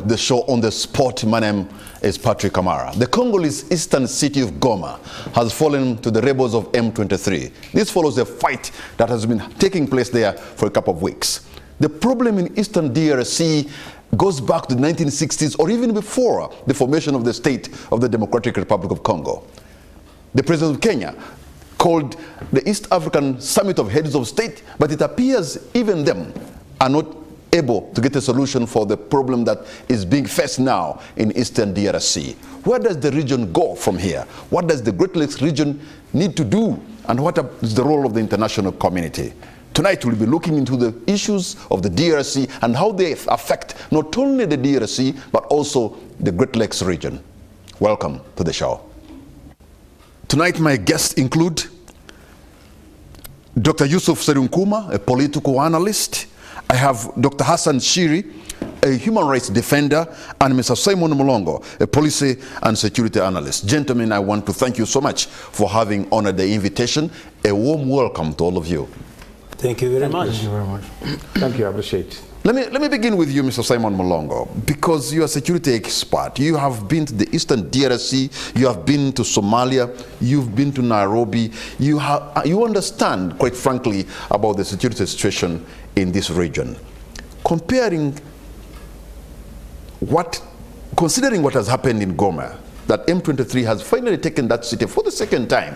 the show on the spot. My name is Patrick Kamara. The Congolese eastern city of Goma has fallen to the rebels of M23. This follows a fight that has been taking place there for a couple of weeks. The problem in eastern DRC goes back to the 1960s or even before the formation of the state of the Democratic Republic of Congo. The president of Kenya called the East African Summit of Heads of State, but it appears even them are not able to get a solution for the problem that is being faced now in eastern DRC. Where does the region go from here? What does the Great Lakes region need to do? And what is the role of the international community? Tonight we'll be looking into the issues of the DRC and how they affect not only the DRC, but also the Great Lakes region. Welcome to the show. Tonight my guests include Dr. Yusuf Serunkuma, a political analyst. I have Dr. Hassan Shiri, a human rights defender, and Mr. Simon Mulongo, a policy and security analyst. Gentlemen, I want to thank you so much for having honored the invitation. A warm welcome to all of you. Thank you very much. Thank you very much. Thank you, I appreciate it. Let me begin with you, Mr. Simon Mulongo, because you are a security expert. You have been to the eastern DRC, you have been to Somalia, you've been to Nairobi. You understand, quite frankly, about the security situation in this region. Considering what has happened in Goma, that M23 has finally taken that city for the second time,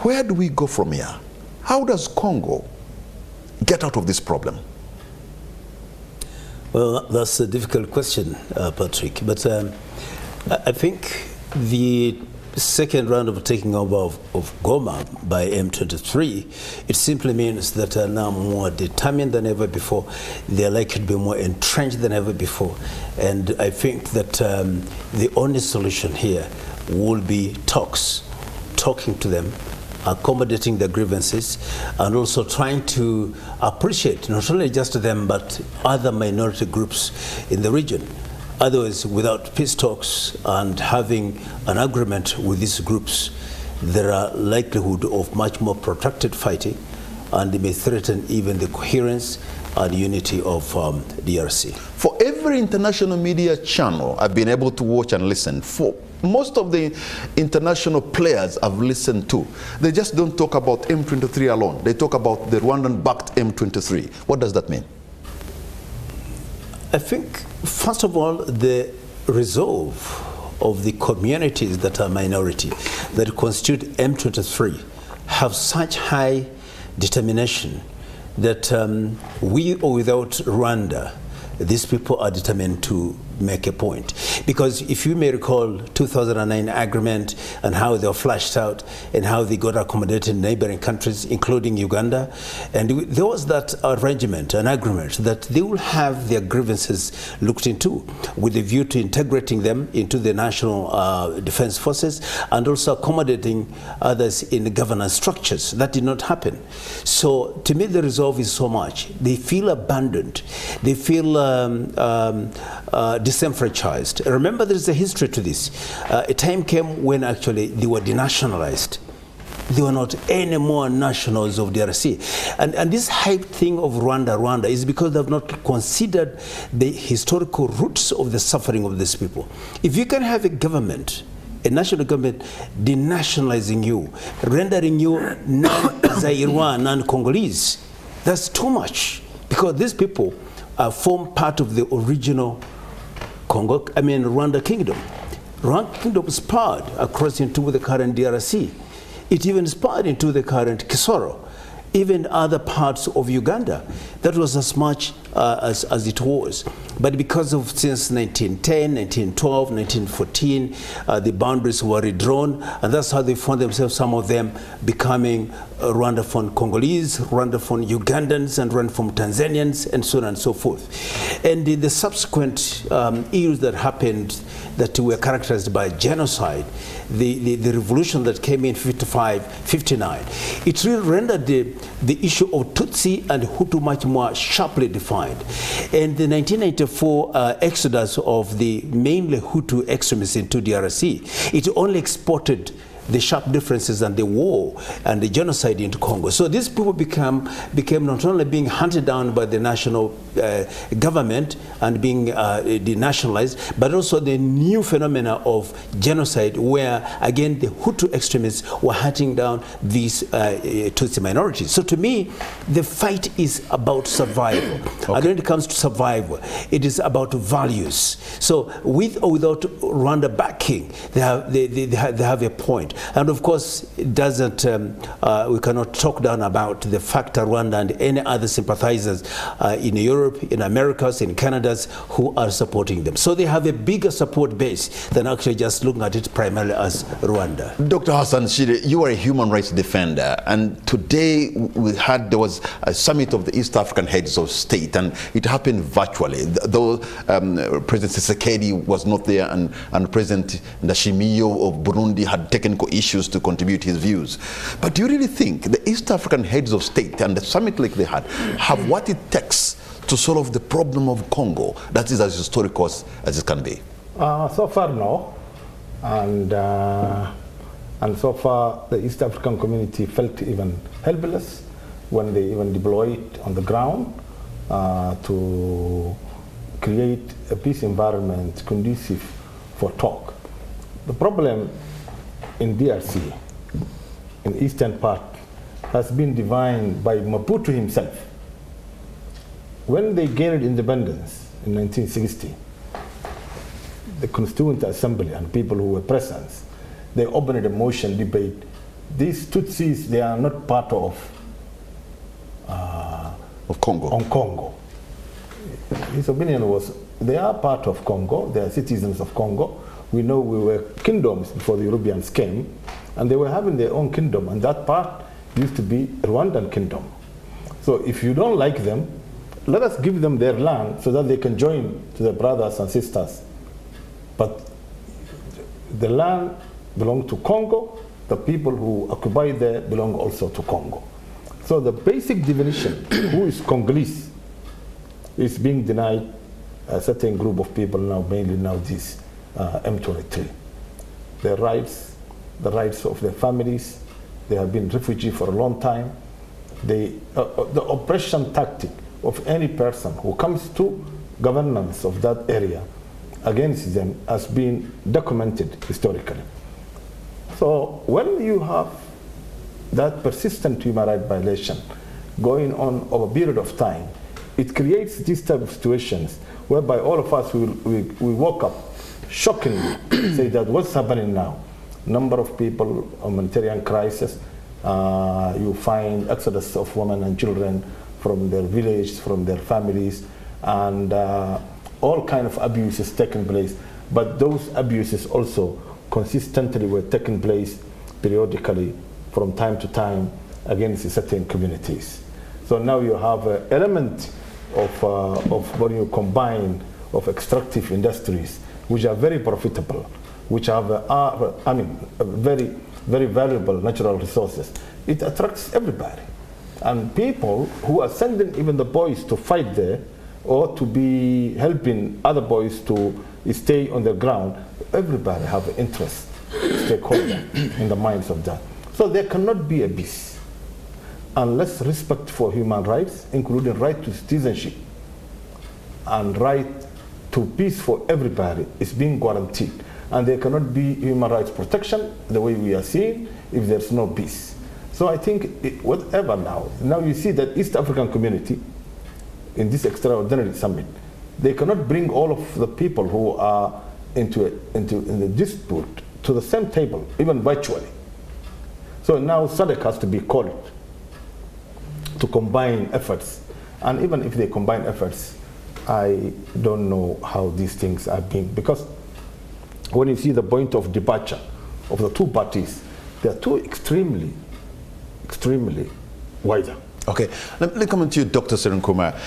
where do we go from here? How does Congo get out of this problem? Well, that's a difficult question, Patrick. But I think the second round of taking over of Goma by M23, it simply means that they're now more determined than ever before. They're likely to be more entrenched than ever before. And I think that the only solution here will be talking to them, accommodating their grievances, and also trying to appreciate not only just them but other minority groups in the region. Otherwise, without peace talks and having an agreement with these groups, there are likelihood of much more protracted fighting, and they may threaten even the coherence and unity of DRC. For every international media channel I've been able to watch and listen, for most of the international players I've listened to, they just don't talk about M23 alone. They talk about the Rwandan-backed M23. What does that mean? I think, first of all, the resolve of the communities that are minority, that constitute M23, have such high determination that with or without Rwanda, these people are determined to make a point. Because if you may recall 2009 agreement and how they were flashed out and how they got accommodated in neighboring countries, including Uganda, and there was that arrangement, an agreement, that they will have their grievances looked into with a view to integrating them into the national defense forces and also accommodating others in the governance structures. That did not happen. So to me, the resolve is so much. They feel abandoned. They feel disenfranchised. Remember, there is a history to this. A time came when actually they were denationalized. They were not any more nationals of DRC. And this hype thing of Rwanda is because they have not considered the historical roots of the suffering of these people. If you can have a government, a national government, denationalizing you, rendering you non-Zairean, non-Congolese, that's too much. Because these people form part of the original Rwanda kingdom. Rwanda kingdom spread across into the current DRC. It even spread into the current Kisoro, even other parts of Uganda. That was as much as it was. But because of since 1910, 1912, 1914, the boundaries were redrawn, and that's how they found themselves, some of them becoming Rwandaphone Congolese, Rwandaphone Ugandans, and Rwandaphone Tanzanians, and so on and so forth. And the subsequent years that happened that were characterized by genocide, the revolution that came in 55, 59, it really rendered the issue of Tutsi and Hutu much more sharply defined. And the 1994 exodus of the mainly Hutu extremists into DRC, it only exported the sharp differences and the war and the genocide into Congo. So these people became not only being hunted down by the national government and being denationalized, but also the new phenomena of genocide, where again the Hutu extremists were hunting down these Tutsi minorities. So to me, the fight is about survival. Okay. And when it comes to survival, it is about values. So with or without Rwanda backing, they have a point. And of course, it doesn't. We cannot talk down about the fact that Rwanda and any other sympathizers in Europe, in Americas, in Canada's who are supporting them. So they have a bigger support base than actually just looking at it primarily as Rwanda. Dr. Hassan Shire, you are a human rights defender, and today there was a summit of the East African heads of state, and it happened virtually. Though President Tshisekedi was not there, and President Ndashimiyo of Burundi had technical issues to contribute his views. But do you really think the East African heads of state and the summit like they had have what it takes to solve the problem of Congo that is as historical as it can be? So far, no. And so far, the East African community felt even helpless when they even deployed on the ground to create a peace environment conducive for talk. The problem in DRC, in eastern part, has been defined by Maputo himself. When they gained independence in 1960, the Constituent Assembly and people who were present, they opened a motion debate. These Tutsis, they are not part of Congo. On Congo. His opinion was, they are part of Congo, they are citizens of Congo. We know we were kingdoms before the Europeans came, and they were having their own kingdom, and that part used to be Rwandan kingdom. So if you don't like them, let us give them their land so that they can join to their brothers and sisters. But the land belongs to Congo, the people who occupy there belong also to Congo. So the basic definition, who is Congolese, is being denied a certain group of people now, mainly now this M23. Their rights, the rights of their families, they have been refugees for a long time. The oppression tactic of any person who comes to governance of that area against them has been documented historically. So when you have that persistent human rights violation going on over a period of time, it creates these type of situations whereby all of us we woke up shockingly, say that what's happening now? Number of people, humanitarian crisis, you find exodus of women and children from their villages, from their families, and all kind of abuses taking place. But those abuses also consistently were taking place periodically from time to time against certain communities. So now you have an element of when you combine of extractive industries, which are very profitable, which have very, very valuable natural resources. It attracts everybody. And people who are sending even the boys to fight there or to be helping other boys to stay on the ground, everybody have an interest, stakeholder in the minds of that. So there cannot be a peace unless respect for human rights, including right to citizenship and right to peace for everybody, is being guaranteed. And there cannot be human rights protection the way we are seeing if there's no peace. So I think whatever now you see that East African community in this extraordinary summit, they cannot bring all of the people who are in the dispute to the same table, even virtually. So now SADC has to be called to combine efforts. And even if they combine efforts, I don't know how these things are being, because when you see the point of departure of the two parties, they are two extremely wider. Okay, let me come to you, Dr. Serenkumar.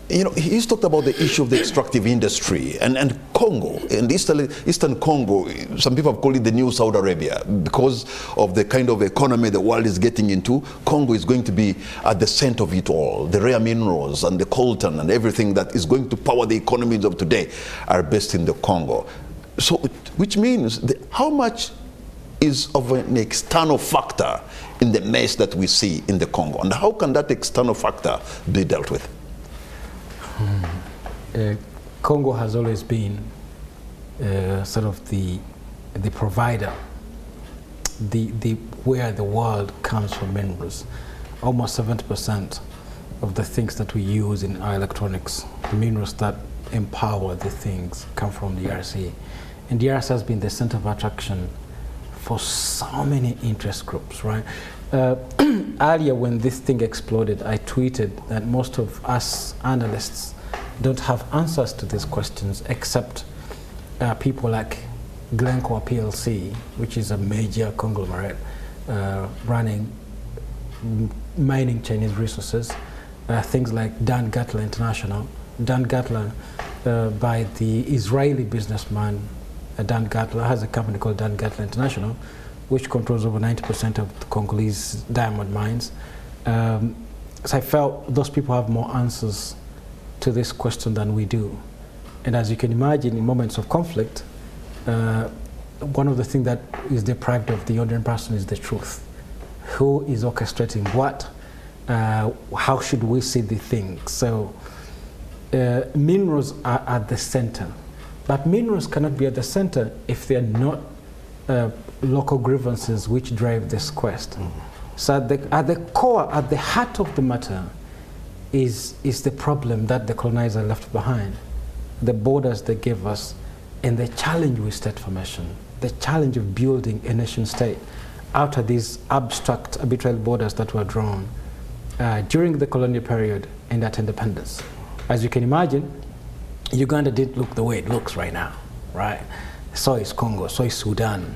You know, he's talked about the issue of the extractive industry and Congo, and Eastern Congo, some people have called it the new Saudi Arabia because of the kind of economy the world is getting into. Congo is going to be at the center of it all. The rare minerals and the coltan and everything that is going to power the economies of today are based in the Congo. So, which means how much is of an external factor in the mess that we see in the Congo. And how can that external factor be dealt with? Congo has always been sort of the provider, where the world comes from minerals. Almost 70% of the things that we use in our electronics, the minerals that empower the things, come from the DRC. And DRC has been the center of attraction for so many interest groups, right? Earlier, when this thing exploded, I tweeted that most of us analysts don't have answers to these questions, except people like Glencore PLC, which is a major conglomerate running mining Chinese resources, things like Dan Gatler International. Dan Gatler, by the Israeli businessman Dan Gatler, has a company called Dan Gatler International, which controls over 90% of the Congolese diamond mines. So I felt those people have more answers to this question than we do. And as you can imagine, in moments of conflict, one of the things that is deprived of the ordinary person is the truth. Who is orchestrating what? How should we see the thing? So minerals are at the center. But minerals cannot be at the center if they're not local grievances which drive this quest. So at the core, at the heart of the matter, is the problem that the colonizer left behind, the borders they gave us, and the challenge with state formation, the challenge of building a nation state out of these abstract arbitrary borders that were drawn during the colonial period and at independence. As you can imagine, Uganda didn't look the way it looks right now, right? So is Congo, so is Sudan.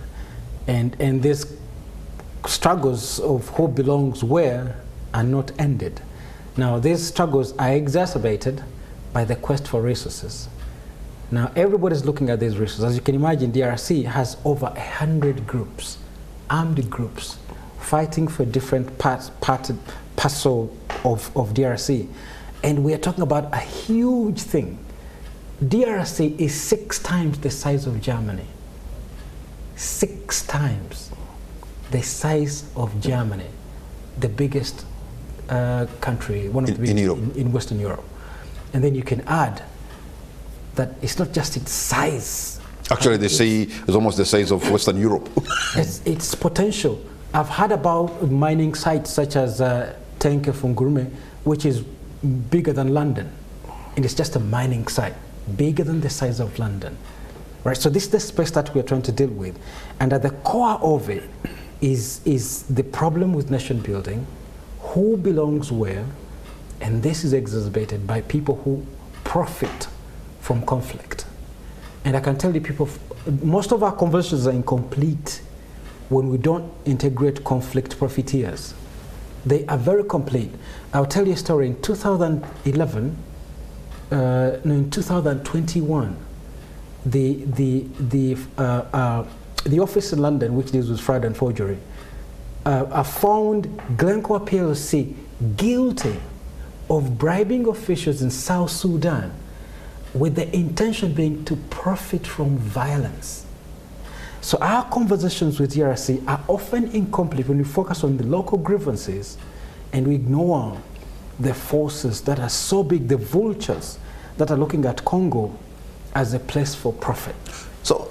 And these struggles of who belongs where are not ended. Now, these struggles are exacerbated by the quest for resources. Now, everybody's looking at these resources. As you can imagine, DRC has over 100 groups, armed groups, fighting for different parts of DRC. And we are talking about a huge thing. DRC is 6 times the size of Germany. 6 times the size of Germany, the biggest country, one of the biggest in Western Europe. And then you can add that it's not just its size. Actually, they say it's almost the size of Western Europe. It's potential. I've heard about mining sites such as Tenke Fungurume, which is bigger than London. And it's just a mining site, bigger than the size of London. Right? So this is the space that we're trying to deal with. And at the core of it is the problem with nation building, who belongs where, and this is exacerbated by people who profit from conflict. And I can tell you people, most of our conversations are incomplete when we don't integrate conflict profiteers. They are very complete. I'll tell you a story. In 2011, in 2021, the office in London, which deals with fraud and forgery, found Glencore PLC guilty of bribing officials in South Sudan with the intention being to profit from violence. So our conversations with DRC are often incomplete when we focus on the local grievances and we ignore the forces that are so big, the vultures that are looking at Congo as a place for profit. So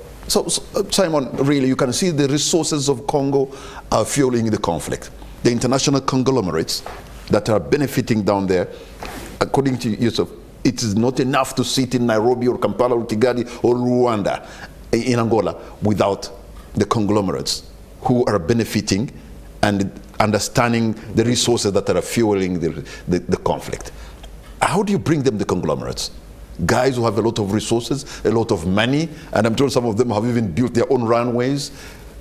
Simon, really, you can see the resources of Congo are fueling the conflict. The international conglomerates that are benefiting down there, according to Yusuf, it is not enough to sit in Nairobi or Kampala or Kigali or Rwanda in Angola without the conglomerates who are benefiting and understanding the resources that are fueling the conflict. How do you bring them the conglomerates? Guys who have a lot of resources, a lot of money, and I'm told some of them have even built their own runways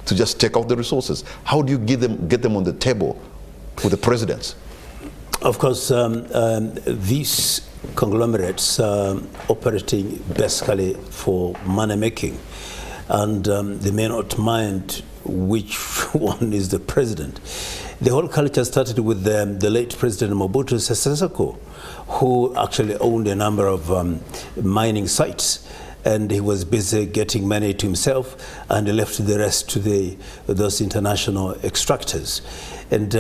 to just take out the resources. How do you get them on the table with the presidents? Of course, these conglomerates are operating basically for money making, and they may not mind which one is the president. The whole culture started with the late President Mobutu Sese Seko, who actually owned a number of mining sites. and he was busy getting money to himself, and he left the rest to those international extractors. And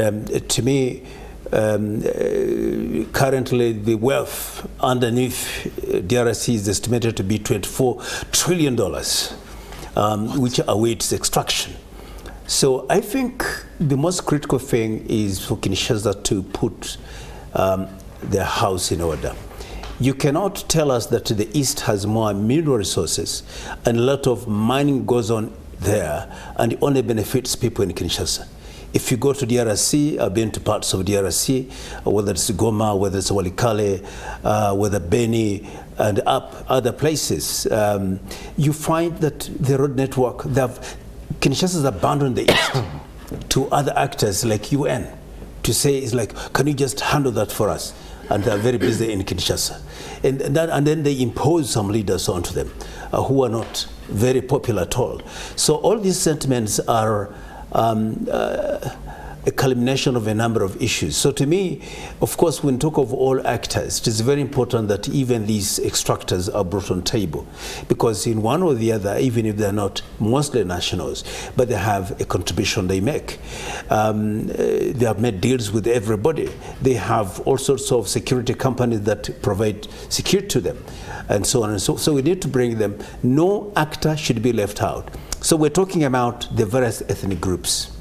to me, currently the wealth underneath DRC is estimated to be $24 trillion, which awaits extraction. So I think the most critical thing is for Kinshasa to put their house in order. You cannot tell us that the East has more mineral resources and a lot of mining goes on there and it only benefits people in Kinshasa. If you go to DRC, I've been to parts of DRC, whether it's Goma, whether it's Walikale, whether Beni, and up other places, you find that the road network, Kinshasa has abandoned the East to other actors like UN to say, it's like, can you just handle that for us? And they're very busy in Kinshasa. And then they impose some leaders onto them who are not very popular at all. So all these sentiments are a culmination of a number of issues. So to me, of course, when we talk of all actors, it is very important that even these extractors are brought on table, because in one or the other, even if they're not mostly nationals, but they have a contribution they make. They have made deals with everybody. They have all sorts of security companies that provide security to them, and so on and so. So we need to bring them. No actor should be left out. So we're talking about the various ethnic groups.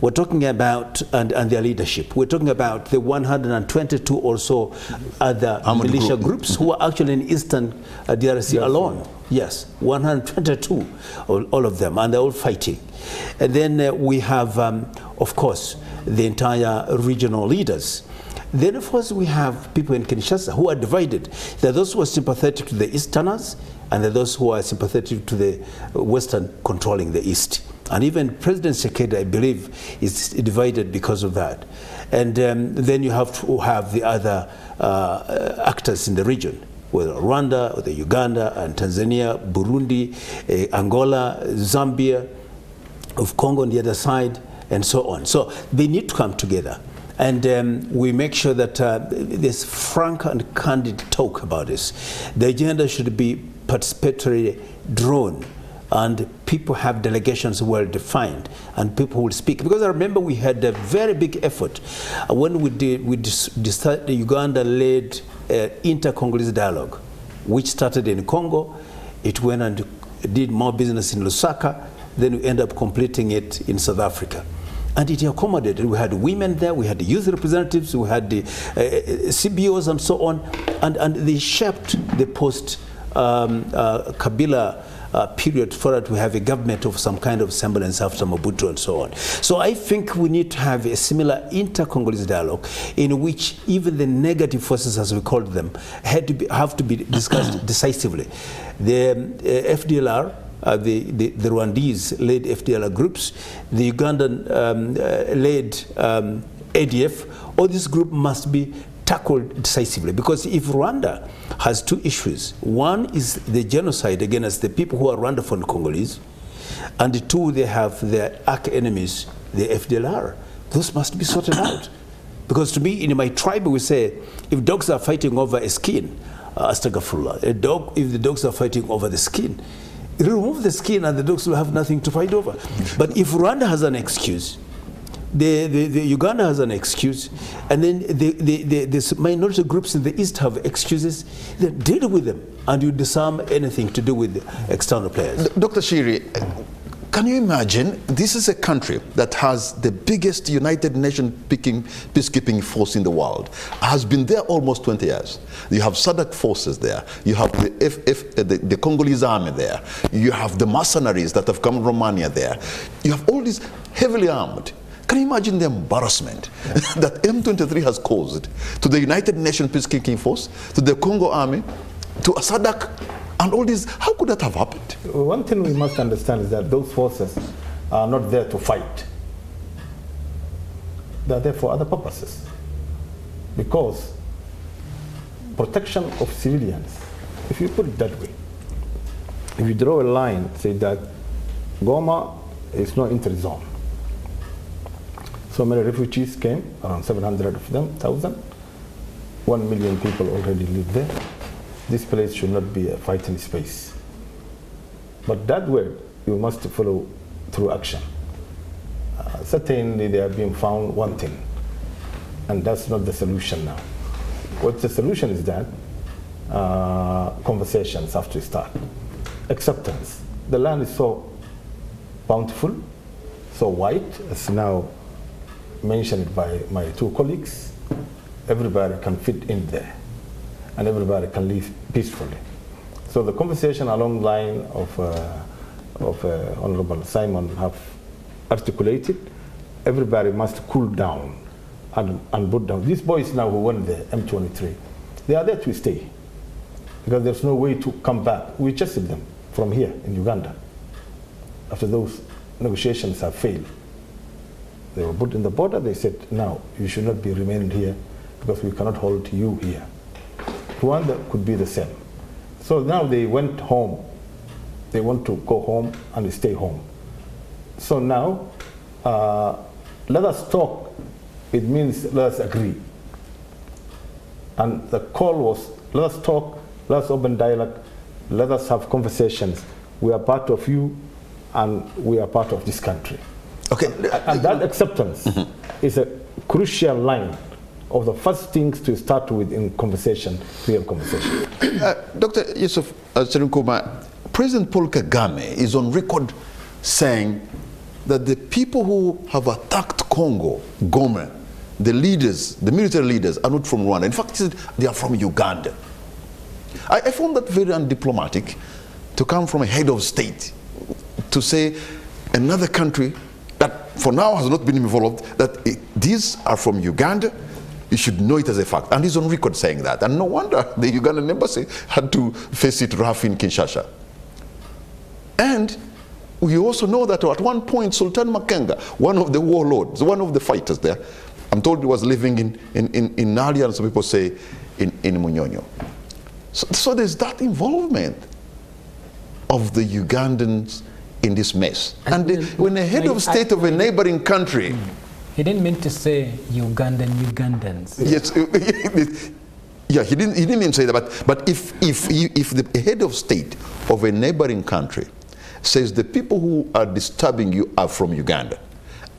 We're talking about, and their leadership. We're talking about the 122 or so other militia groups who are actually in Eastern DRC alone. Yes, 122, all of them, and they're all fighting. And then we have, of course, the entire regional leaders. Then, of course, we have people in Kinshasa who are divided. There are those who are sympathetic to the Easterners, and there are those who are sympathetic to the Western controlling the East. And even President Tshisekedi, I believe, is divided because of that. And then you have to have the other actors in the region, whether Rwanda, or the Uganda, and Tanzania, Burundi, Angola, Zambia, of Congo on the other side, and so on. So they need to come together. And we make sure that there's frank and candid talk about this. The agenda should be participatory drawn, and people have delegations well defined, and people will speak. Because I remember we had a very big effort when we decided the Uganda-led inter-Congolese dialogue, which started in Congo. It went and did more business in Lusaka, then we ended up completing it in South Africa. And it accommodated. We had women there, we had the youth representatives, we had the CBOs and so on, and they shaped the post-Kabila period for that we have a government of some kind of semblance after Mobutu and so on. So I think we need to have a similar inter-Congolese dialogue in which even the negative forces, as we called them, have to be discussed decisively. The FDLR, the Rwandese-led FDLR groups, the Ugandan-led ADF, all this group must be tackled decisively, because if Rwanda has two issues, one is the genocide against the people who are Rwandaphone Congolese, and two, they have their arch enemies, the FDLR. Those must be sorted out. Because to me, in my tribe, we say, if dogs are fighting over a skin, astagfirullah, if the dogs are fighting over the skin, remove the skin and the dogs will have nothing to fight over. But if Rwanda has an excuse, the Uganda has an excuse, and then the minority groups in the East have excuses, then deal with them, and you disarm anything to do with external players. Dr. Shiri, can you imagine, this is a country that has the biggest United Nations peacekeeping force in the world, has been there almost 20 years. You have SADC forces there, you have the Congolese army there, you have the mercenaries that have come from Romania there, you have all these heavily armed. Can you imagine the embarrassment that M23 has caused to the United Nations peacekeeping force, to the Congo army, to SADC, and all this? How could that have happened? One thing we must understand is that those forces are not there to fight. They're there for other purposes. Because protection of civilians, if you put it that way, if you draw a line, say that Goma is no entry zone. So many refugees came, around 700 of them, 1,000. 1 million people already live there. this place should not be a fighting space. But that word, you must follow through action. Certainly they have been found wanting, and that's not the solution now. What the solution is that conversations have to start. Acceptance. The land is so bountiful, so white, as now mentioned by my two colleagues. Everybody can fit in there, and everybody can live peacefully. So the conversation along the line of Honorable Simon have articulated, everybody must cool down and put down. These boys now who won the M23, they are there to stay because there's no way to come back. We chased them from here in Uganda after those negotiations have failed. They were put in the border. They said, now you should not be remaining here because we cannot hold you here. Rwanda could be the same. So now they went home. They want to go home and stay home. So now, let us talk. It means let us agree. And the call was, let us talk, let us open dialogue, let us have conversations. We are part of you, and we are part of this country. Okay. And that acceptance is a crucial line of the first things to start with in conversation, real conversation. Dr. Yusuf Serunkuma, President Paul Kagame is on record saying that the people who have attacked Congo, Goma, the leaders, the military leaders, are not from Rwanda. In fact, they are from Uganda. I found that very undiplomatic to come from a head of state to say another country that for now has not been involved, that these are from Uganda. You should know it as a fact. And he's on record saying that. And no wonder the Ugandan embassy had to face it rough in Kinshasa. And we also know that at one point, Sultan Makenga, one of the warlords, one of the fighters there, I'm told he was living in Nadia, and some people say in Munyonyo. So there's that involvement of the Ugandans in this mess. And when the head of state of a neighboring country... He didn't mean to say Ugandans. Yes, yeah, he didn't mean to say that. But if the head of state of a neighboring country says the people who are disturbing you are from Uganda,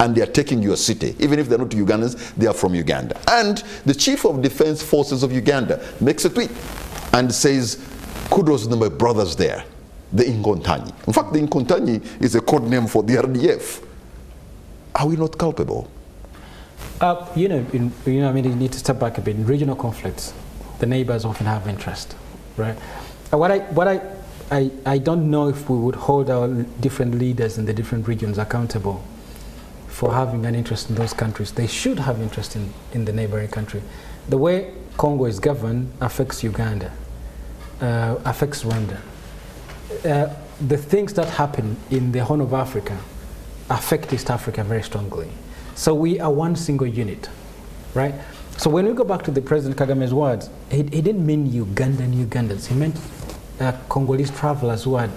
and they are taking your city, even if they're not Ugandans, they are from Uganda, and the chief of defense forces of Uganda makes a tweet and says, kudos to my brothers there, the Inkontanyi. In fact, the Inkontanyi is a code name for the RDF. Are we not culpable? I mean, you need to step back a bit. In regional conflicts, the neighbors often have interest, right? I don't know if we would hold our different leaders in the different regions accountable for having an interest in those countries. They should have interest in the neighboring country. The way Congo is governed affects Uganda, affects Rwanda. The things that happen in the Horn of Africa affect East Africa very strongly. So we are one single unit, right? So when we go back to the President Kagame's words, he didn't mean Ugandans. He meant Congolese travelers who had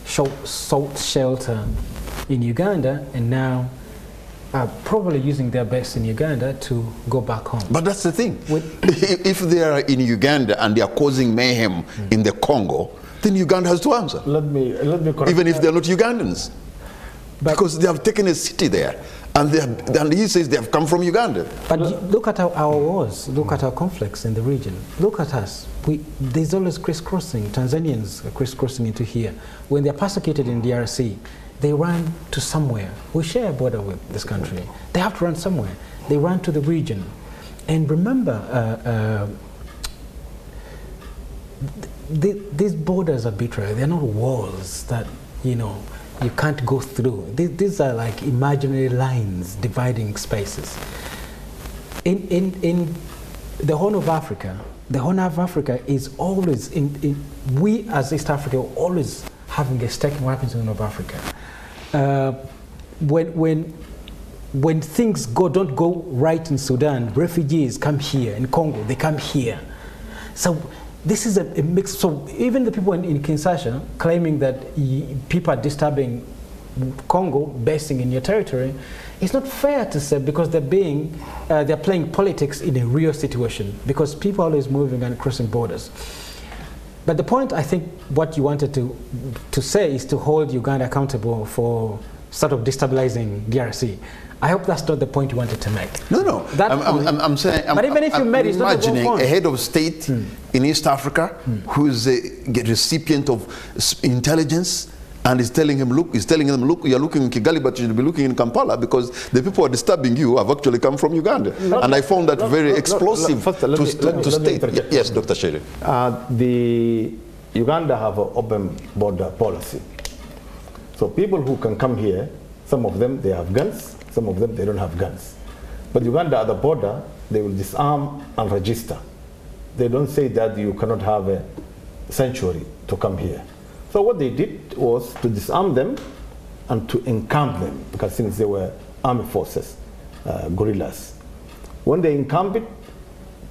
sought shelter in Uganda and now are probably using their best in Uganda to go back home. But that's the thing. If they are in Uganda and they are causing mayhem in the Congo, then Uganda has to answer. Let me correct. Even if they're not Ugandans. Because they have taken a city there. And he says they have come from Uganda. But look at our wars, look at our conflicts in the region. Look at us. There's always crisscrossing. Tanzanians are crisscrossing into here. When they're persecuted in DRC, they run to somewhere. We share a border with this country. They have to run somewhere. They run to the region. And remember, these borders are arbitrary. They're not walls that, you can't go through. These are like imaginary lines dividing spaces. In the Horn of Africa, is always, we as East Africa are always having a stake in what happens in the Horn of Africa. When things don't go right in Sudan, refugees come here. In Congo, they come here. So this is a mix. So even the people in Kinshasa claiming that people are disturbing Congo, basing in your territory, it's not fair to say, because they're playing politics in a real situation, because people are always moving and crossing borders. But the point, I think, what you wanted to say is to hold Uganda accountable for sort of destabilizing DRC. I hope that's not the point you wanted to make. No. I'm saying, but even if you made it, imagining a head of state in East Africa who is a recipient of intelligence and is telling them, look, you're looking in Kigali, but you should be looking in Kampala because the people who are disturbing you have actually come from Uganda. And I found that very explosive to state. Yes, Dr. Shere. The Uganda have an open border policy. So people who can come here, some of them, they have guns, some of them, they don't have guns. But Uganda at the border, they will disarm and register. They don't say that you cannot have a sanctuary to come here. So what they did was to disarm them and to encamp them, because since they were army forces, guerrillas. When they encamp it,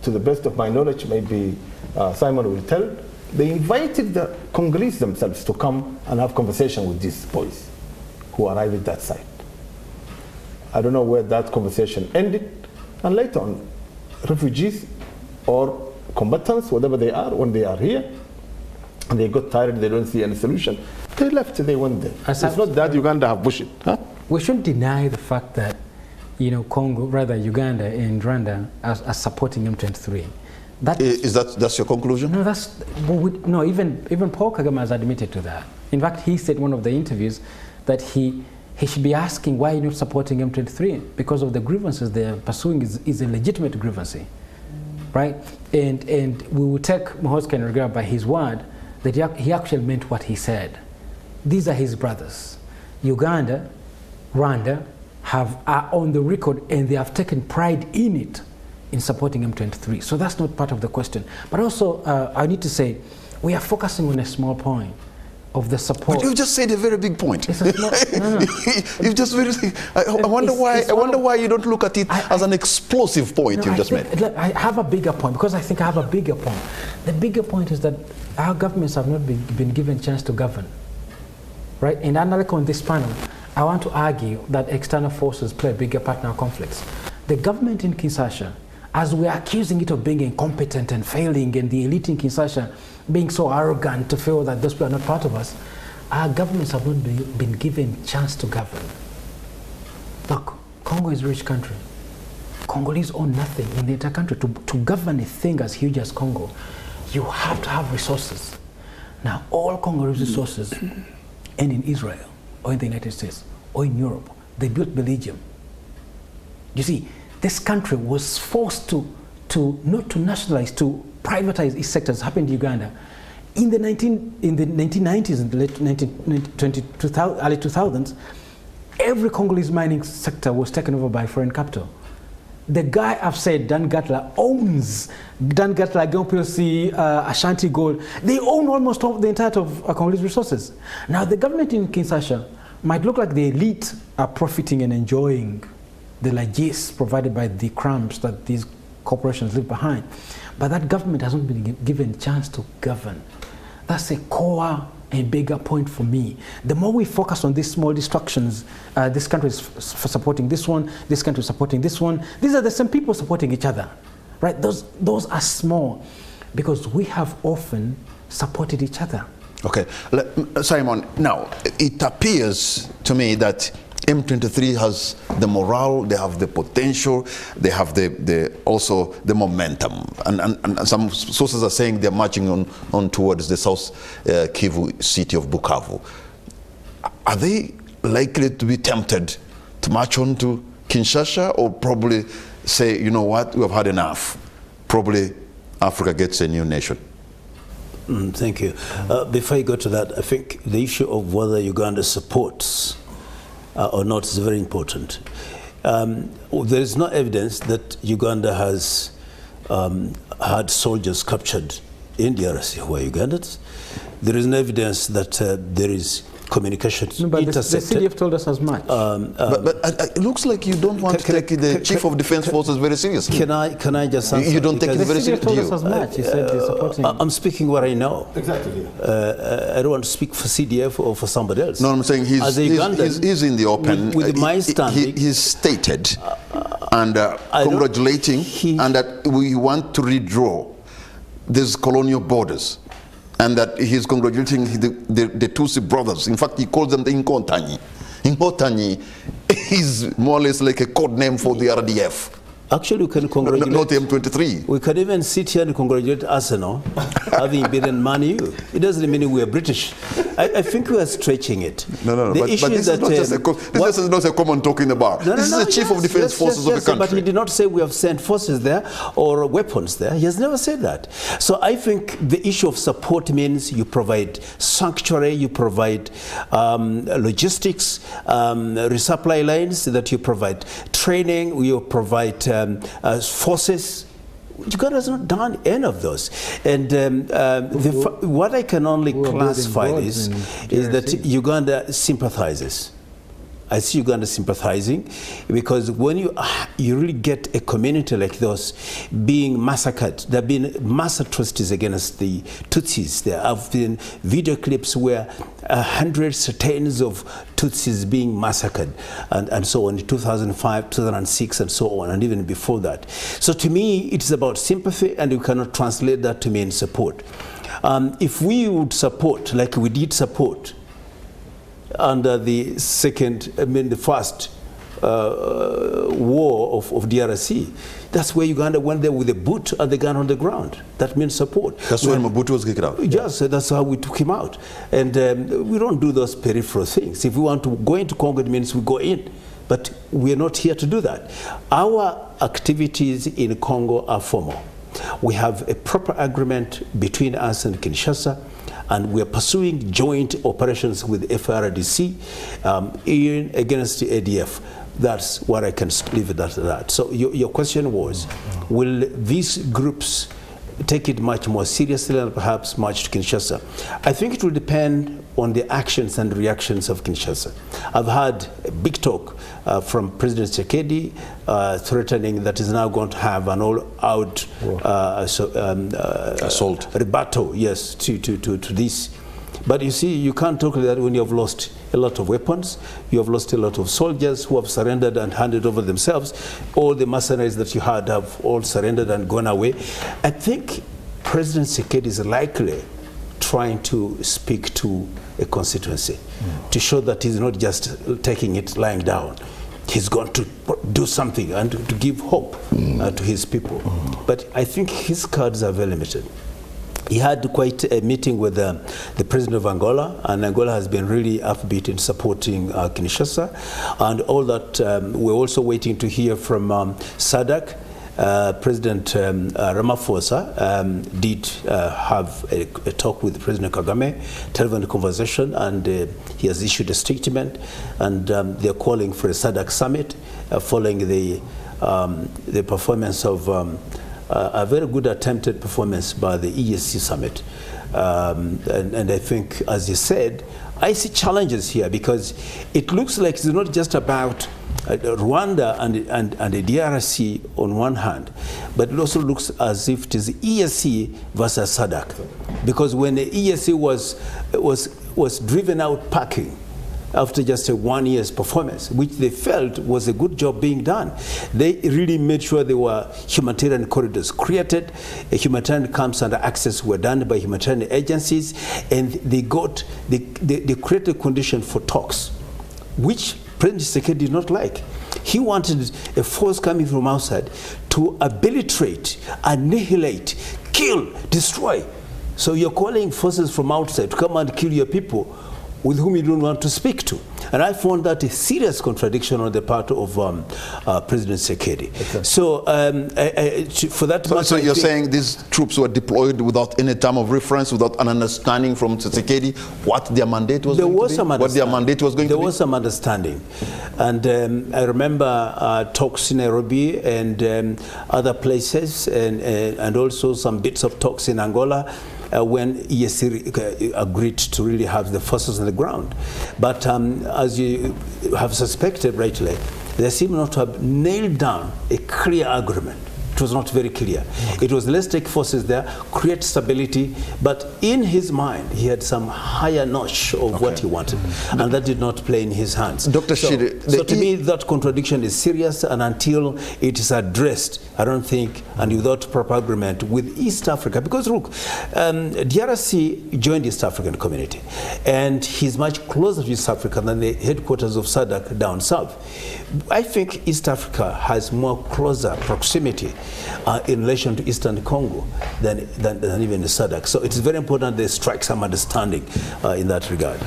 to the best of my knowledge, maybe Simon will tell, they invited the Congolese themselves to come and have conversation with these boys who arrived at that site. I don't know where that conversation ended, and later on, refugees or combatants, whatever they are, when they are here, and they got tired, they don't see any solution, they left, they went there. It's not that Uganda have pushed it. Huh? We shouldn't deny the fact that, Congo, rather Uganda and Rwanda are supporting M23. That's your conclusion? No, even Paul Kagame has admitted to that. In fact, he said in one of the interviews that he should be asking why you're not supporting M23, because of the grievances they're pursuing is a legitimate grievance, right? And we will take Muhoozi Kainerugaba by his word that he actually meant what he said. These are his brothers. Uganda, Rwanda are on the record, and they have taken pride in it, in supporting M23. So that's not part of the question. But also, I need to say, we are focusing on a small point of the support. But you just said a very big point. No. You just really. I wonder why you don't look at it as an explosive point you just made. I have a bigger point, because I think I have a bigger point. The bigger point is that our governments have not been given a chance to govern, right? And unlike on this panel, I want to argue that external forces play a bigger part in our conflicts. The government in Kinshasa, as we are accusing it of being incompetent and failing, and the elite in Kinshasa being so arrogant to feel that those people are not part of us, our governments have not been given a chance to govern. Look, Congo is a rich country. Congolese own nothing in the entire country. To govern a thing as huge as Congo, you have to have resources. Now, all Congolese resources end in Israel, or in the United States, or in Europe. They built Belgium. You see, this country was forced not to nationalize, to privatize its sectors. Happened in Uganda. In the 1990s and the late early 2000s, every Congolese mining sector was taken over by foreign capital. The guy I've said, Dan Gatla, owns Dan Gatla, Gao PLC, Ashanti Gold. They own almost all the entirety of Congolese resources. Now, the government in Kinshasa might look like the elite are profiting and enjoying the largesse provided by the crumbs that these corporations leave behind. But that government hasn't been given a chance to govern. That's a core and bigger point for me. The more we focus on these small distractions, this country is supporting this one, this country is supporting this one. These are the same people supporting each other, right? Those are small, because we have often supported each other. Okay, Simon, now it appears to me that M23 has the morale, they have the potential, they have also the momentum, and some sources are saying they're marching on towards the South Kivu city of Bukavu. Are they likely to be tempted to march on to Kinshasa, or probably say, you know what, we have had enough, probably Africa gets a new nation? Thank you. Before I go to that, I think the issue of whether Uganda supports or not is very important. There is no evidence that Uganda has had soldiers captured in DRC who are Ugandans. There is no evidence that there is communication intercepted. The CDF told us as much. But it looks like you don't want to take the Chief of Defense Forces very seriously. Can I just answer? You don't take it very seriously? The CDF told us as much. He said he's supporting. I'm speaking what I know. Exactly. I don't want to speak for CDF or for somebody else. No, I'm saying he's in the open. With my standing, he's stated and congratulating, and that we want to redraw these colonial borders. and that he's congratulating the Tutsi brothers. In fact, he calls them the Inkotanyi. Inkotanyi is more or less like a code name for the RDF. Actually, we can congratulate. Not M23. We can even sit here and congratulate Arsenal having beaten Man U. It doesn't mean we are British. I think we are stretching it. No. But this is not just this is not a common talk in the bar. This is the Chief of Defense Forces of the country. But he did not say we have sent forces there or weapons there. He has never said that. So I think the issue of support means you provide sanctuary, you provide logistics, resupply lines, that you provide training, you provide forces. Uganda has not done any of those, and what I can only classify this is that Uganda sympathizes. I see Uganda sympathizing, because when you really get a community like those being massacred, there have been mass atrocities against the Tutsis. There have been video clips where hundreds, tens of Tutsis being massacred, and so on, in 2005, 2006, and so on, and even before that. So to me, it's about sympathy, and you cannot translate that to mean support. If we would support, like we did support, under the first war of DRC, that's where Uganda went there with a boot and the gun on the ground. That means support. That's when Mobutu was kicked out. Yes, that's how we took him out. And we don't do those peripheral things. If we want to go into Congo, it means we go in. But we are not here to do that. Our activities in Congo are formal. We have a proper agreement between us and Kinshasa, and we are pursuing joint operations with FRDC against the ADF. That's what I can leave it at that. So your question was, will these groups take it much more seriously and perhaps march to Kinshasa? I think it will depend on the actions and reactions of Kinshasa. I've had a big talk from President Tshisekedi threatening that he's now going to have an all-out assault, rebuttal, yes, to this. But you see, you can't talk like that when you have lost a lot of weapons, you have lost a lot of soldiers who have surrendered and handed over themselves. All the mercenaries that you had have all surrendered and gone away. I think President Tshisekedi is likely trying to speak to a constituency to show that he's not just taking it lying down. He's going to do something and to give hope to his people. But I think his cards are very limited. He had quite a meeting with the president of Angola, and Angola has been really upbeat in supporting Kinshasa. And all that, we're also waiting to hear from SADC. President Ramaphosa did have a talk with President Kagame, telephone conversation, and he has issued a statement, and they're calling for a SADC summit following the performance of a very good attempted performance by the ESC summit. And I think, as you said, I see challenges here, because it looks like it's not just about Rwanda and the DRC on one hand, but it also looks as if it is ESC versus SADC. Because when the ESC was driven out packing after just a 1 year's performance, which they felt was a good job being done, they really made sure there were humanitarian corridors created, humanitarian camps and access were done by humanitarian agencies, and they created condition for talks, which President Tshisekedi did not like. He wanted a force coming from outside to obliterate, annihilate, kill, destroy. So you're calling forces from outside to come and kill your people with whom you don't want to speak to. And I found that a serious contradiction on the part of President Tshisekedi. Okay. So for that matter, so you're saying these troops were deployed without any term of reference, without an understanding from Tshisekedi what their mandate was going to be? What their mandate was going to be? There was some understanding. And I remember talks in Nairobi and other places, and also some bits of talks in Angola, when ESC agreed to really have the forces on the ground. But as you have suspected rightly, they seem not to have nailed down a clear agreement was not very clear. It was, let's take forces there, create stability, but in his mind, he had some higher notch of what he wanted, and that did not play in his hands. Dr. So, Shiri, so to me, that contradiction is serious, and until it is addressed, I don't think, and without proper agreement with East Africa, because look, DRC joined East African community, and he's much closer to East Africa than the headquarters of SADC down south. I think East Africa has more closer proximity in relation to Eastern Congo than even the SADC. So it's very important they strike some understanding in that regard.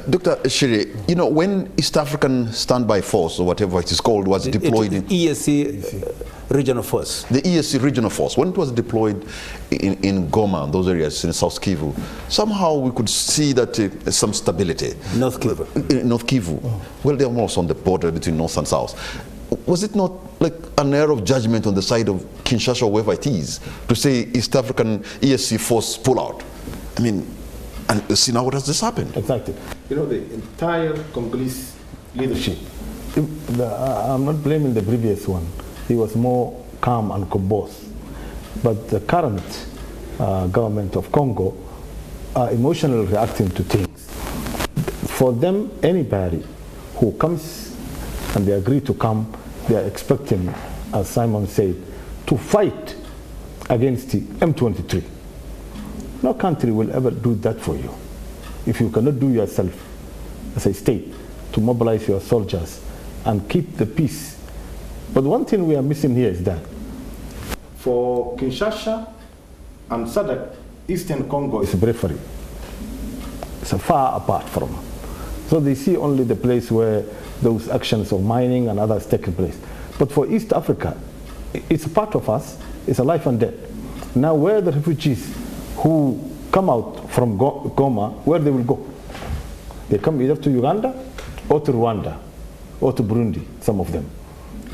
Dr. Shiri, you know, when East African Standby Force, or whatever it is called, was deployed in ESC regional force. The ESC regional force, when it was deployed in Goma, those areas in South Kivu, somehow we could see that some stability. North Kivu. North Kivu. Well, they are almost on the border between North and South. Was it not like an error of judgment on the side of Kinshasa or whoever it is to say East African ESC force pull out? I mean, and see now what has this happened? Exactly. You know, the entire Congolese leadership, I'm not blaming the previous one. He was more calm and composed. But the current government of Congo are emotionally reacting to things. For them, anybody who comes and they agree to come, they are expecting, as Simon said, to fight against the M23. No country will ever do that for you. If you cannot do yourself as a state to mobilize your soldiers and keep the peace. But one thing we are missing here is that for Kinshasa and SADC, Eastern Congo is periphery. It's far apart from. So they see only the place where those actions of mining and others taking place. But for East Africa, it's a part of us, it's a life and death. Now where the refugees who come out from Goma, where they will go? They come either to Uganda or to Rwanda or to Burundi, some of them.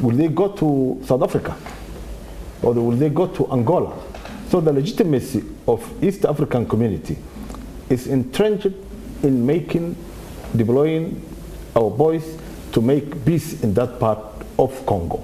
Will they go to South Africa? Or will they go to Angola? So the legitimacy of East African community is entrenched in deploying our boys to make peace in that part of Congo.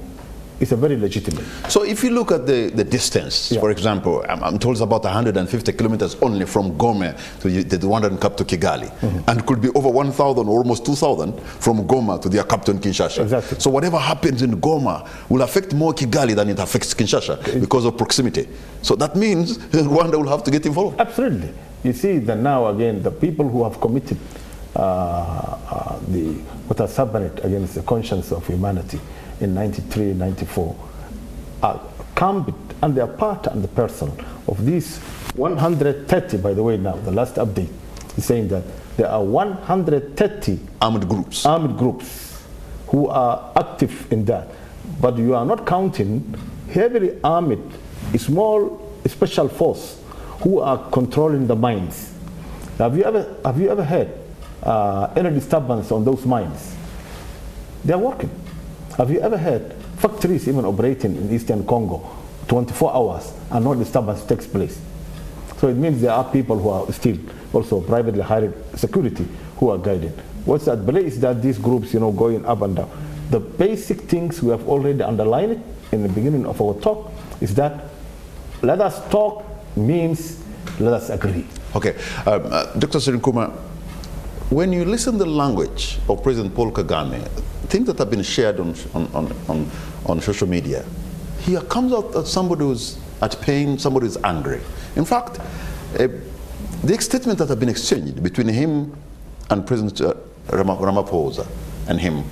It's a very legitimate. So if you look at the distance, for example, I'm told it's about 150 kilometers only from Goma to the Rwandan capital Kigali, and could be over 1,000 or almost 2,000 from Goma to their capital Kinshasa. Exactly. So whatever happens in Goma will affect more Kigali than it affects Kinshasa because of proximity. So that means Rwanda will have to get involved. Absolutely. You see that now again, the people who have committed what has happened against the conscience of humanity in 93, 94, are come and they are part and the person of these 130, by the way now, the last update is saying that there are 130 armed groups who are active in that. But you are not counting heavily armed, small special force who are controlling the mines. Have you ever heard any disturbance on those mines? They are working. Have you ever heard factories even operating in Eastern Congo 24 hours and no disturbance takes place? So it means there are people who are still also privately hired security who are guided. What's at play is that these groups, you know, going up and down. The basic things we have already underlined in the beginning of our talk is that let us talk means let us agree. Okay, Dr. Sirinkuma, when you listen to the language of President Paul Kagame, things that have been shared on social media, he comes out as somebody who's at pain, somebody who's angry. In fact, the statements that have been exchanged between him and President Ramaphosa and him,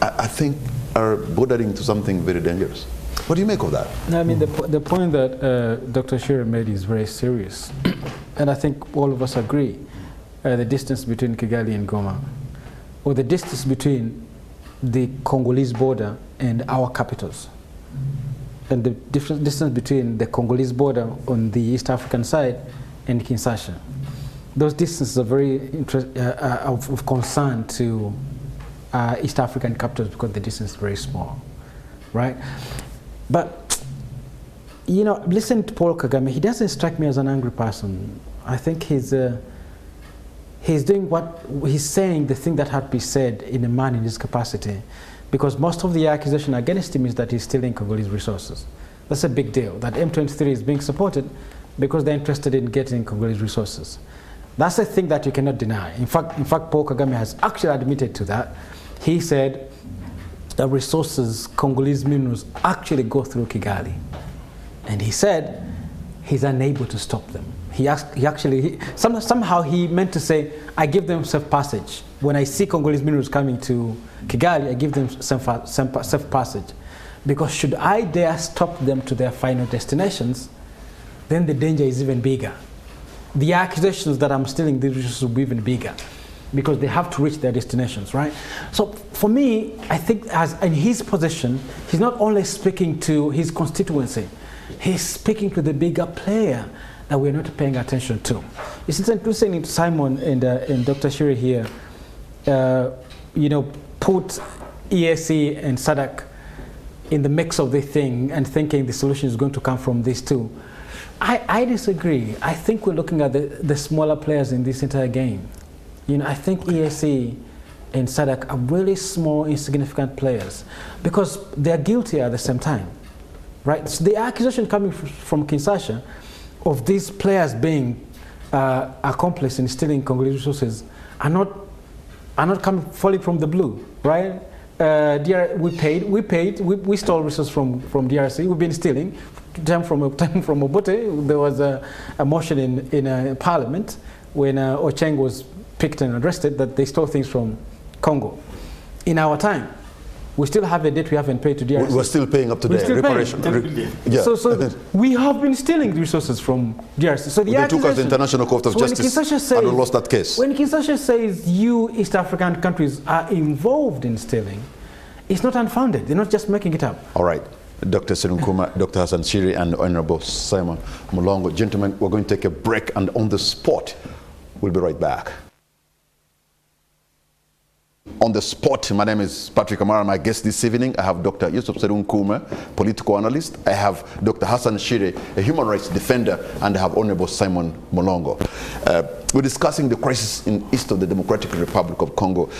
I think are bordering to something very dangerous. What do you make of that? No, I mean, the point that Dr. Shiri made is very serious. And I think all of us agree. The distance between Kigali and Goma, or the distance between the Congolese border and our capitals, and the distance between the Congolese border on the East African side and Kinshasa. Those distances are very of concern to East African capitals because the distance is very small, right? But, you know, listen to Paul Kagame, he doesn't strike me as an angry person. I think he's doing what he's saying, the thing that had to be said in a man in his capacity, because most of the accusation against him is that he's stealing Congolese resources. That's a big deal, that M23 is being supported because they're interested in getting Congolese resources. That's a thing that you cannot deny. In fact, Paul Kagame has actually admitted to that. He said that resources, Congolese minerals, actually go through Kigali. And he said he's unable to stop them. Somehow he meant to say, I give them safe passage. When I see Congolese minerals coming to Kigali, I give them safe passage. Because should I dare stop them to their final destinations, then the danger is even bigger. The accusations that I'm stealing these resources will be even bigger, because they have to reach their destinations, right? So for me, I think as in his position, he's not only speaking to his constituency, he's speaking to the bigger player that we're not paying attention to. It's interesting, Simon and Dr. Shiri here, put EAC and SADC in the mix of the thing and thinking the solution is going to come from these two. I disagree. I think we're looking at the smaller players in this entire game. I think EAC and SADC are really small, insignificant players because they're guilty at the same time, right? So the accusation coming from Kinshasa of these players being accomplice in stealing Congolese resources are not falling from the blue, right? We stole resources from DRC. We've been stealing. Time from Obote, there was a motion in Parliament when Ocheng was picked and arrested that they stole things from Congo. In our time, we still have a debt we haven't paid to DRC. We're still paying up to date. Reparation. Yeah. So we have been stealing resources from DRC. So they took us to the International Court of Justice and we lost that case. When Kinshasa says you East African countries are involved in stealing, it's not unfounded. They're not just making it up. All right. Dr. Serunkuma, Dr. Hassan Shiri, and Honorable Simon Mulongo. Gentlemen, we're going to take a break, and on the spot, we'll be right back. On the spot, my name is Patrick Amara. My guest this evening, I have Dr. Yusuf Serunkuma, political analyst. I have Dr. Hassan Shiri, a human rights defender, and I have Honorable Simon Mulongo. We're discussing the crisis in east of the Democratic Republic of Congo.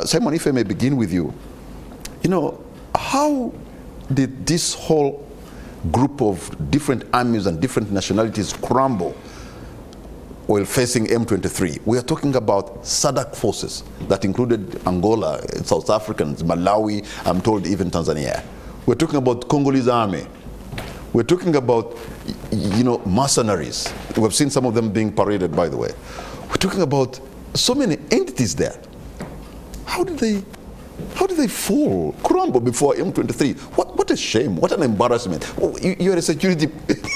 Simon, if I may begin with you, how did this whole group of different armies and different nationalities crumble while facing M23? We are talking about SADC forces that included Angola, South Africans, Malawi, I'm told even Tanzania. We're talking about Congolese army. We're talking about, mercenaries. We've seen some of them being paraded, by the way. We're talking about so many entities there. How did they crumble before M23? What a shame, what an embarrassment. You're a security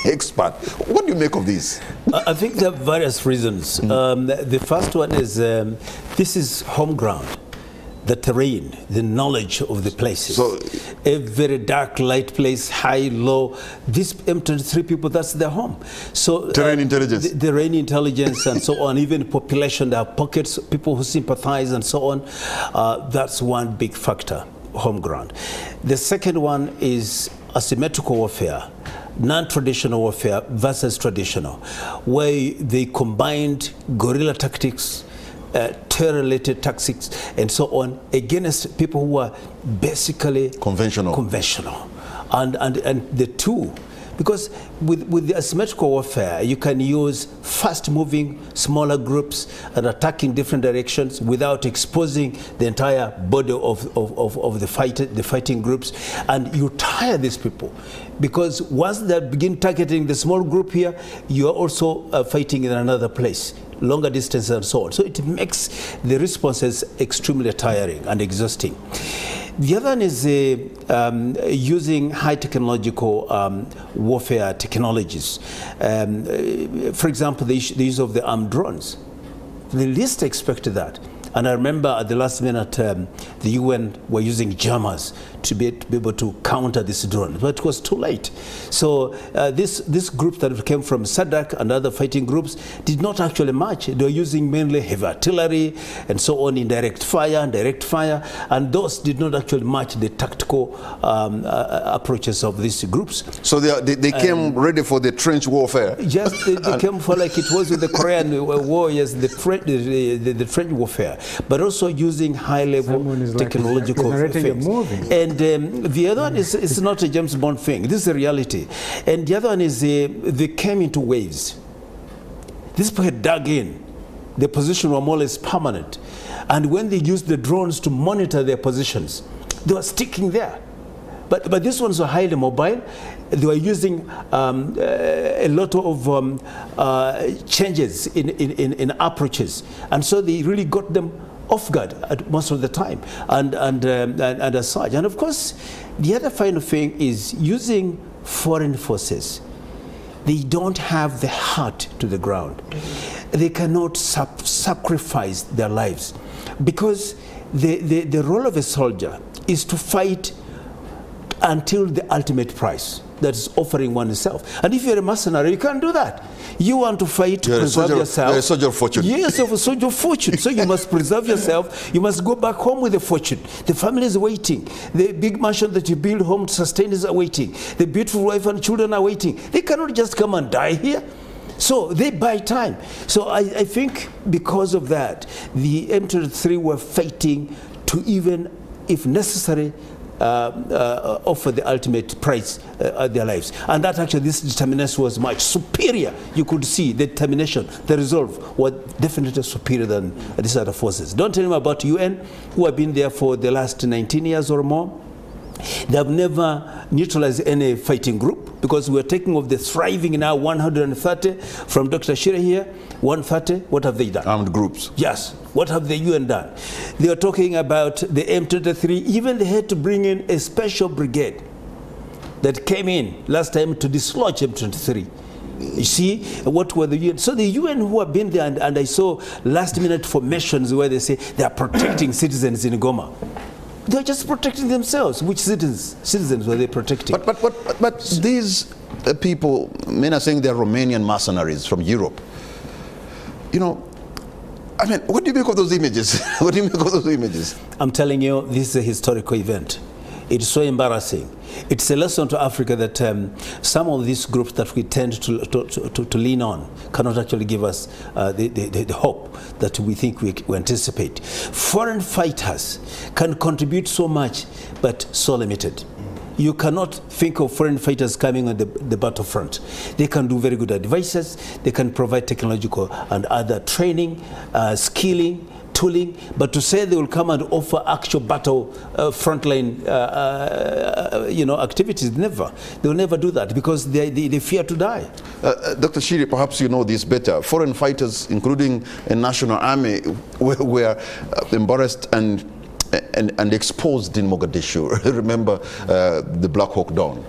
expert. What do you make of this? I think there are various reasons. The first one is this is home ground. The terrain, the knowledge of the places. So, a very dark, light place, high, low. These M23 people, that's their home. So terrain intelligence. The terrain intelligence and so on, even population, there are pockets, people who sympathize and so on. That's one big factor, home ground. The second one is asymmetrical warfare. Non-traditional warfare versus traditional, where they combined guerrilla tactics, terror-related tactics, and so on, against people who are basically conventional. And the two, because with the asymmetrical warfare, you can use fast-moving, smaller groups and attacking different directions without exposing the entire body of the fighting groups, and you tire these people. Because once they begin targeting the small group here, you are also fighting in another place, longer distance and so on. So it makes the responses extremely tiring and exhausting. The other one is using high technological warfare technologies. For example, the use of the armed drones. The least expected that. And I remember at the last minute, the UN were using jammers to be able to counter this drone, but it was too late. So this group that came from SADC and other fighting groups did not actually match. They were using mainly heavy artillery and so on, indirect fire, direct fire, and those did not actually match the tactical approaches of these groups. So they came ready for the trench warfare. Yes, they came for like it was with the Korean War, yes, the trench warfare. but also using high-level technological things. And the other one is it's not a James Bond thing. This is a reality. And the other one is they came into waves. These people had dug in. Their position were more or less permanent. And when they used the drones to monitor their positions, they were sticking there. But these ones were highly mobile. They were using a lot of changes in approaches. And so they really got them off guard at most of the time and as such. And of course, the other final thing is using foreign forces. They don't have the heart to the ground. They cannot sacrifice their lives because the role of a soldier is to fight until the ultimate price that is offering oneself. And if you're a mercenary, you can't do that. You want to fight to preserve yourself. You're a soldier of fortune. Yes, you're a soldier of fortune. So you must preserve yourself. You must go back home with a fortune. The family is waiting. The big mansion that you build home to sustain is waiting. The beautiful wife and children are waiting. They cannot just come and die here. So they buy time. So I think because of that, the M23 were fighting to even, if necessary, offer the ultimate price their lives. And that actually, this determination was much superior. You could see the determination, the resolve was definitely superior than these other forces. Don't tell me about UN, who have been there for the last 19 years or more. They have never neutralized any fighting group because we're taking of the thriving now 130 from Dr. Shire here, 130. What have they done? Armed groups. Yes. What have the UN done? They are talking about the M23. Even they had to bring in a special brigade that came in last time to dislodge M23. You see, what were the UN? So the UN who have been there, and I saw last minute formations where they say they are protecting citizens in Goma. They're just protecting themselves. Which citizens were they protecting? But these people, men are saying they're Romanian mercenaries from Europe. You know, I mean, what do you make of those images? What do you make of those images? I'm telling you, this is a historical event. It's so embarrassing. It's a lesson to Africa that some of these groups that we tend to lean on cannot actually give us the hope that we think we anticipate. Foreign fighters can contribute so much, but so limited. You cannot think of foreign fighters coming on the battlefront. They can do very good advices. They can provide technological and other training, skilling, tooling, but to say they will come and offer actual battle frontline activities, never. They will never do that because they fear to die. Dr. Shiri, perhaps you know this better. Foreign fighters, including a national army, were embarrassed and exposed in Mogadishu. Remember the Black Hawk Dawn.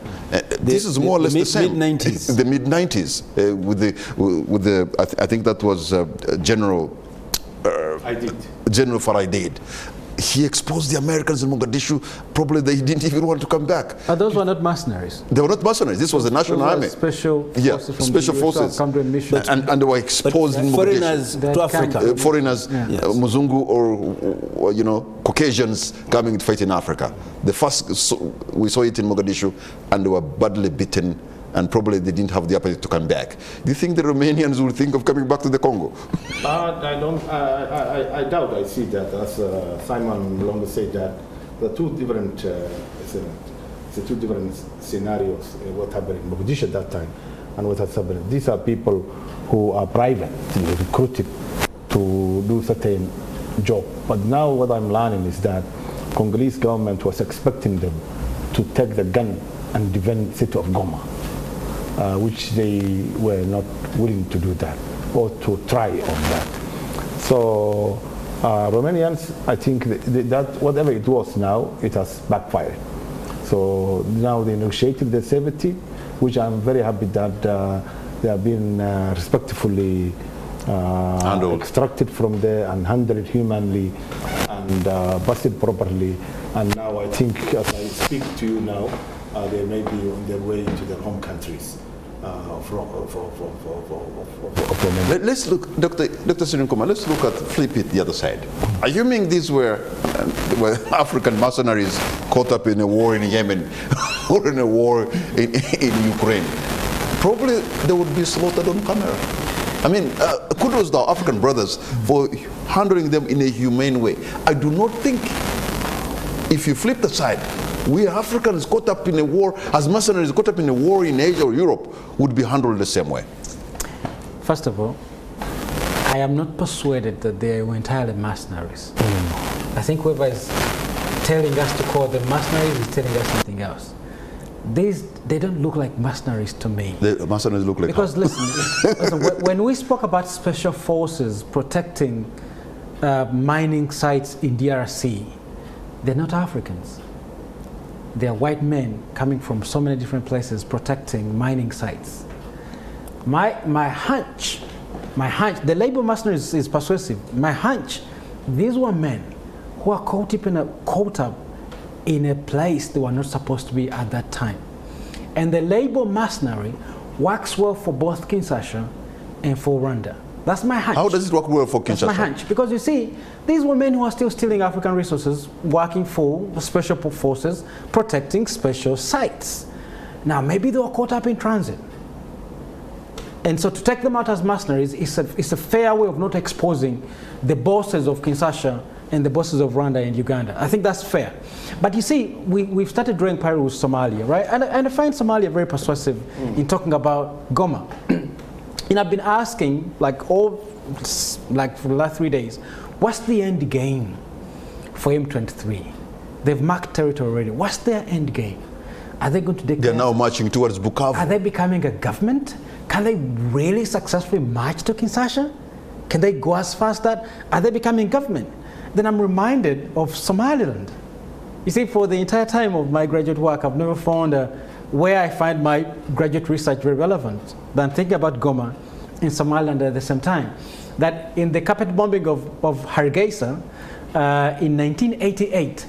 This is more or less the same. Mid-90s. The mid-90s with the I think that was General Faraidid. He exposed the Americans in Mogadishu. Probably they didn't even want to come back. Those were not mercenaries. They were not mercenaries. This was the national army. Special forces from special the forces. Come to a mission. And they were exposed in Mogadishu. Foreigners to Africa. Foreigners, Yes. Muzungu or Caucasians coming to fight in Africa. The first we saw it in Mogadishu, and they were badly beaten. And probably they didn't have the ability to come back. Do you think the Romanians will think of coming back to the Congo? I don't. I doubt. I see that. As Simon Longo said, that the two different, two different scenarios. What happened in Mogadishu at that time, and what has happened. These are people who are private, recruited to do certain job. But now what I'm learning is that Congolese government was expecting them to take the gun and defend the city of Goma. Which they were not willing to do that or to try on that. So Romanians, I think that whatever it was now, it has backfired. So now they negotiated the safety, which I'm very happy that they have been respectfully extracted from there and handled humanly and busted properly. And now I think, as I speak to you now, they may be on their way to their home countries. Let's look, Dr. Sirinkuma, let's look at, flip it the other side. Assuming these were African mercenaries caught up in a war in Yemen or in a war in Ukraine, probably they would be slaughtered on camera. I mean, kudos to our African brothers for handling them in a humane way. I do not think, if you flip the side, we Africans caught up in a war, as mercenaries caught up in a war in Asia or Europe, would be handled the same way. First of all, I am not persuaded that they were entirely mercenaries. I think whoever is telling us to call them mercenaries is telling us something else. They don't look like mercenaries to me. The mercenaries look like because listen, when we spoke about special forces protecting mining sites in DRC, they're not Africans. They're white men coming from so many different places protecting mining sites. My hunch, the label mercenaries is persuasive. My hunch, these were men who are caught up in a place they were not supposed to be at that time. And the label mercenary works well for both Kinshasa and for Rwanda. That's my hunch. How does it work well for Kinshasa? That's my hunch. Because you see, these were men who are still stealing African resources, working for special forces, protecting special sites. Now, maybe they were caught up in transit. And so to take them out as mercenaries is a fair way of not exposing the bosses of Kinshasa and the bosses of Rwanda and Uganda. I think that's fair. But you see, we've started drawing parallels with Somalia, right? And I find Somalia very persuasive in talking about Goma. And I've been asking, for the last 3 days, what's the end game for M23? They've marked territory already. What's their end game? Are they going to declare? They're now marching towards Bukavu. Are they becoming a government? Can they really successfully march to Kinshasa? Can they go as far as that? Are they becoming government? Then I'm reminded of Somaliland. You see, for the entire time of my graduate work, I've never found where I find my graduate research very relevant than thinking about Goma in Somaliland at the same time. That in the carpet bombing of Hargeisa in 1988,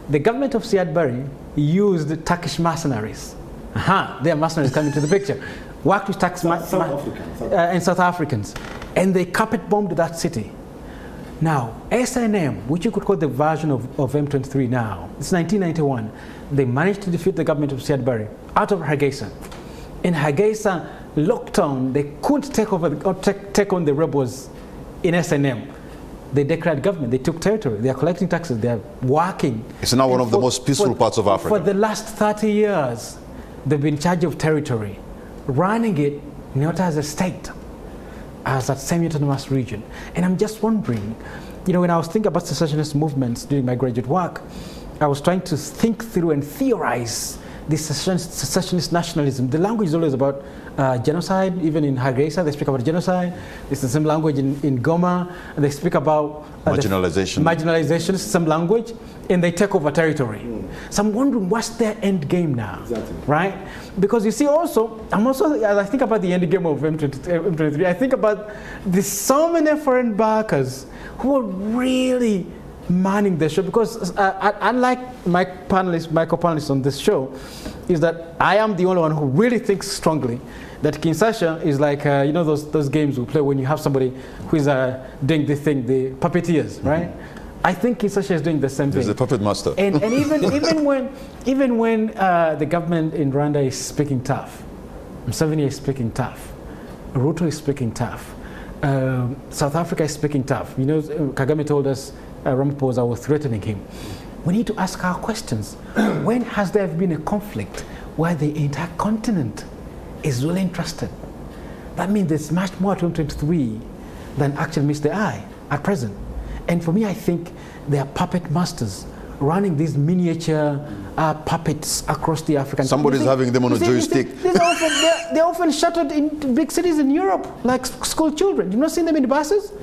the government of Siad Barre used Turkish mercenaries. They are mercenaries coming to the picture. Worked with Turkish and South Africans. And they carpet bombed that city. Now, SNM, which you could call the version of M23 now, it's 1991. They managed to defeat the government of Siad Barre out of Hargeisa. In Hargeisa lockdown, they couldn't take on the rebels in SNM. They declared government, they took territory, they are collecting taxes, they are working. It's now one of the most peaceful parts of Africa. For the last 30 years, they've been in charge of territory, running it not as a state, as that semi-autonomous region. And I'm just wondering, when I was thinking about secessionist movements during my graduate work, I was trying to think through and theorize this secessionist nationalism. The language is always about genocide. Even in Hargeisa, they speak about genocide. It's the same language in Goma. And they speak about marginalization. Marginalization, some language, and they take over territory. So I'm wondering, what's their end game now? Exactly. Right? Because you see, as I think about the end game of M23, I think about so many foreign backers who are really manning the show, because unlike my co-panelists on this show, is that I am the only one who really thinks strongly that Kinshasa is like those games we play when you have somebody who is doing the thing, the puppeteers, right? I think Kinshasa is doing the same thing. He's the puppet master. And even when the government in Rwanda is speaking tough, Museveni is speaking tough, Ruto is speaking tough, South Africa is speaking tough. Kagame told us Ramaphosa was threatening him. We need to ask our questions. When has there been a conflict where the entire continent is really interested? That means there's much more to M23 than actually meets the eye at present. And for me, I think they are puppet masters running these miniature puppets across the African. Somebody's having them on a joystick. They're often shuttered in big cities in Europe, like school children. You've not seen them in the buses?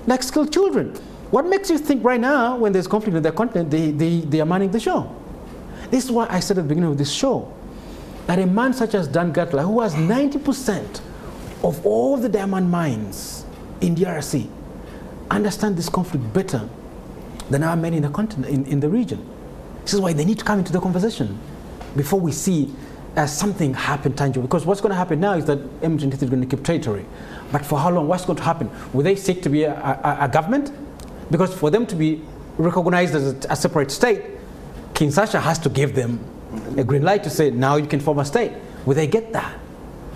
Like school children. What makes you think right now, when there's conflict with their continent, they are manning the show? This is why I said at the beginning of this show that a man such as Dan Gatla, who has 90% of all the diamond mines in DRC, understand this conflict better than our men in the continent, in the region. This is why they need to come into the conversation before we see something happen tangible. Because what's going to happen now is that M23 is going to keep territory. But for how long? What's going to happen? Will they seek to be a government? Because for them to be recognized as a separate state, Kinshasa has to give them a green light to say, now you can form a state. Will they get that?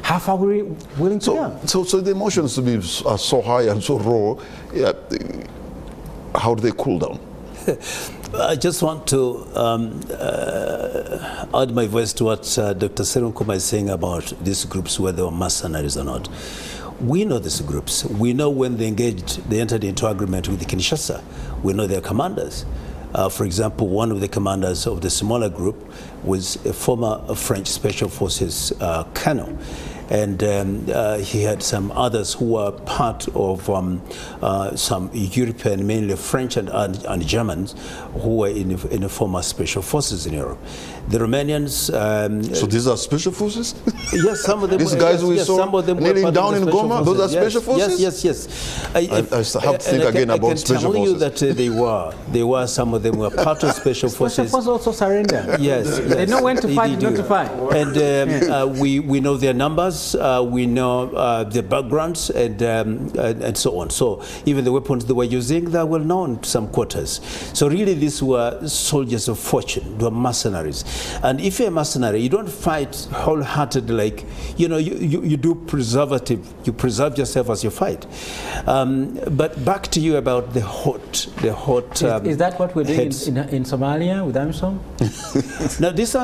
How far are we willing to go? So the emotions to be so high and so raw. how do they cool down? I just want to add my voice to what Dr. Serum Kuma is saying about these groups, whether they are mercenaries or not. We know these groups. We know when they engaged, they entered into agreement with Kinshasa. We know their commanders. For example, one of the commanders of the smaller group was a former French Special Forces colonel. And he had some others who were part of some European, mainly French and Germans, who were in the former special forces in Europe. The Romanians... so these are special forces? Yes, some of them. These guys we saw some of them kneeling down in Goma, those are special forces? Yes. I have to think again about special forces. I can tell you that they were, some of them were part of special forces. Special forces also surrender. Yes. They know when to fight, not to fight. And we know their numbers. We know the backgrounds and so on. So even the weapons they were using, they were known to some quarters. So really these were soldiers of fortune, they were mercenaries. And if you're a mercenary, you don't fight wholeheartedly, like, you know, you do preservative, you preserve yourself as you fight. But back to you about the hot is that what we're doing in Somalia with AMISOM? Now these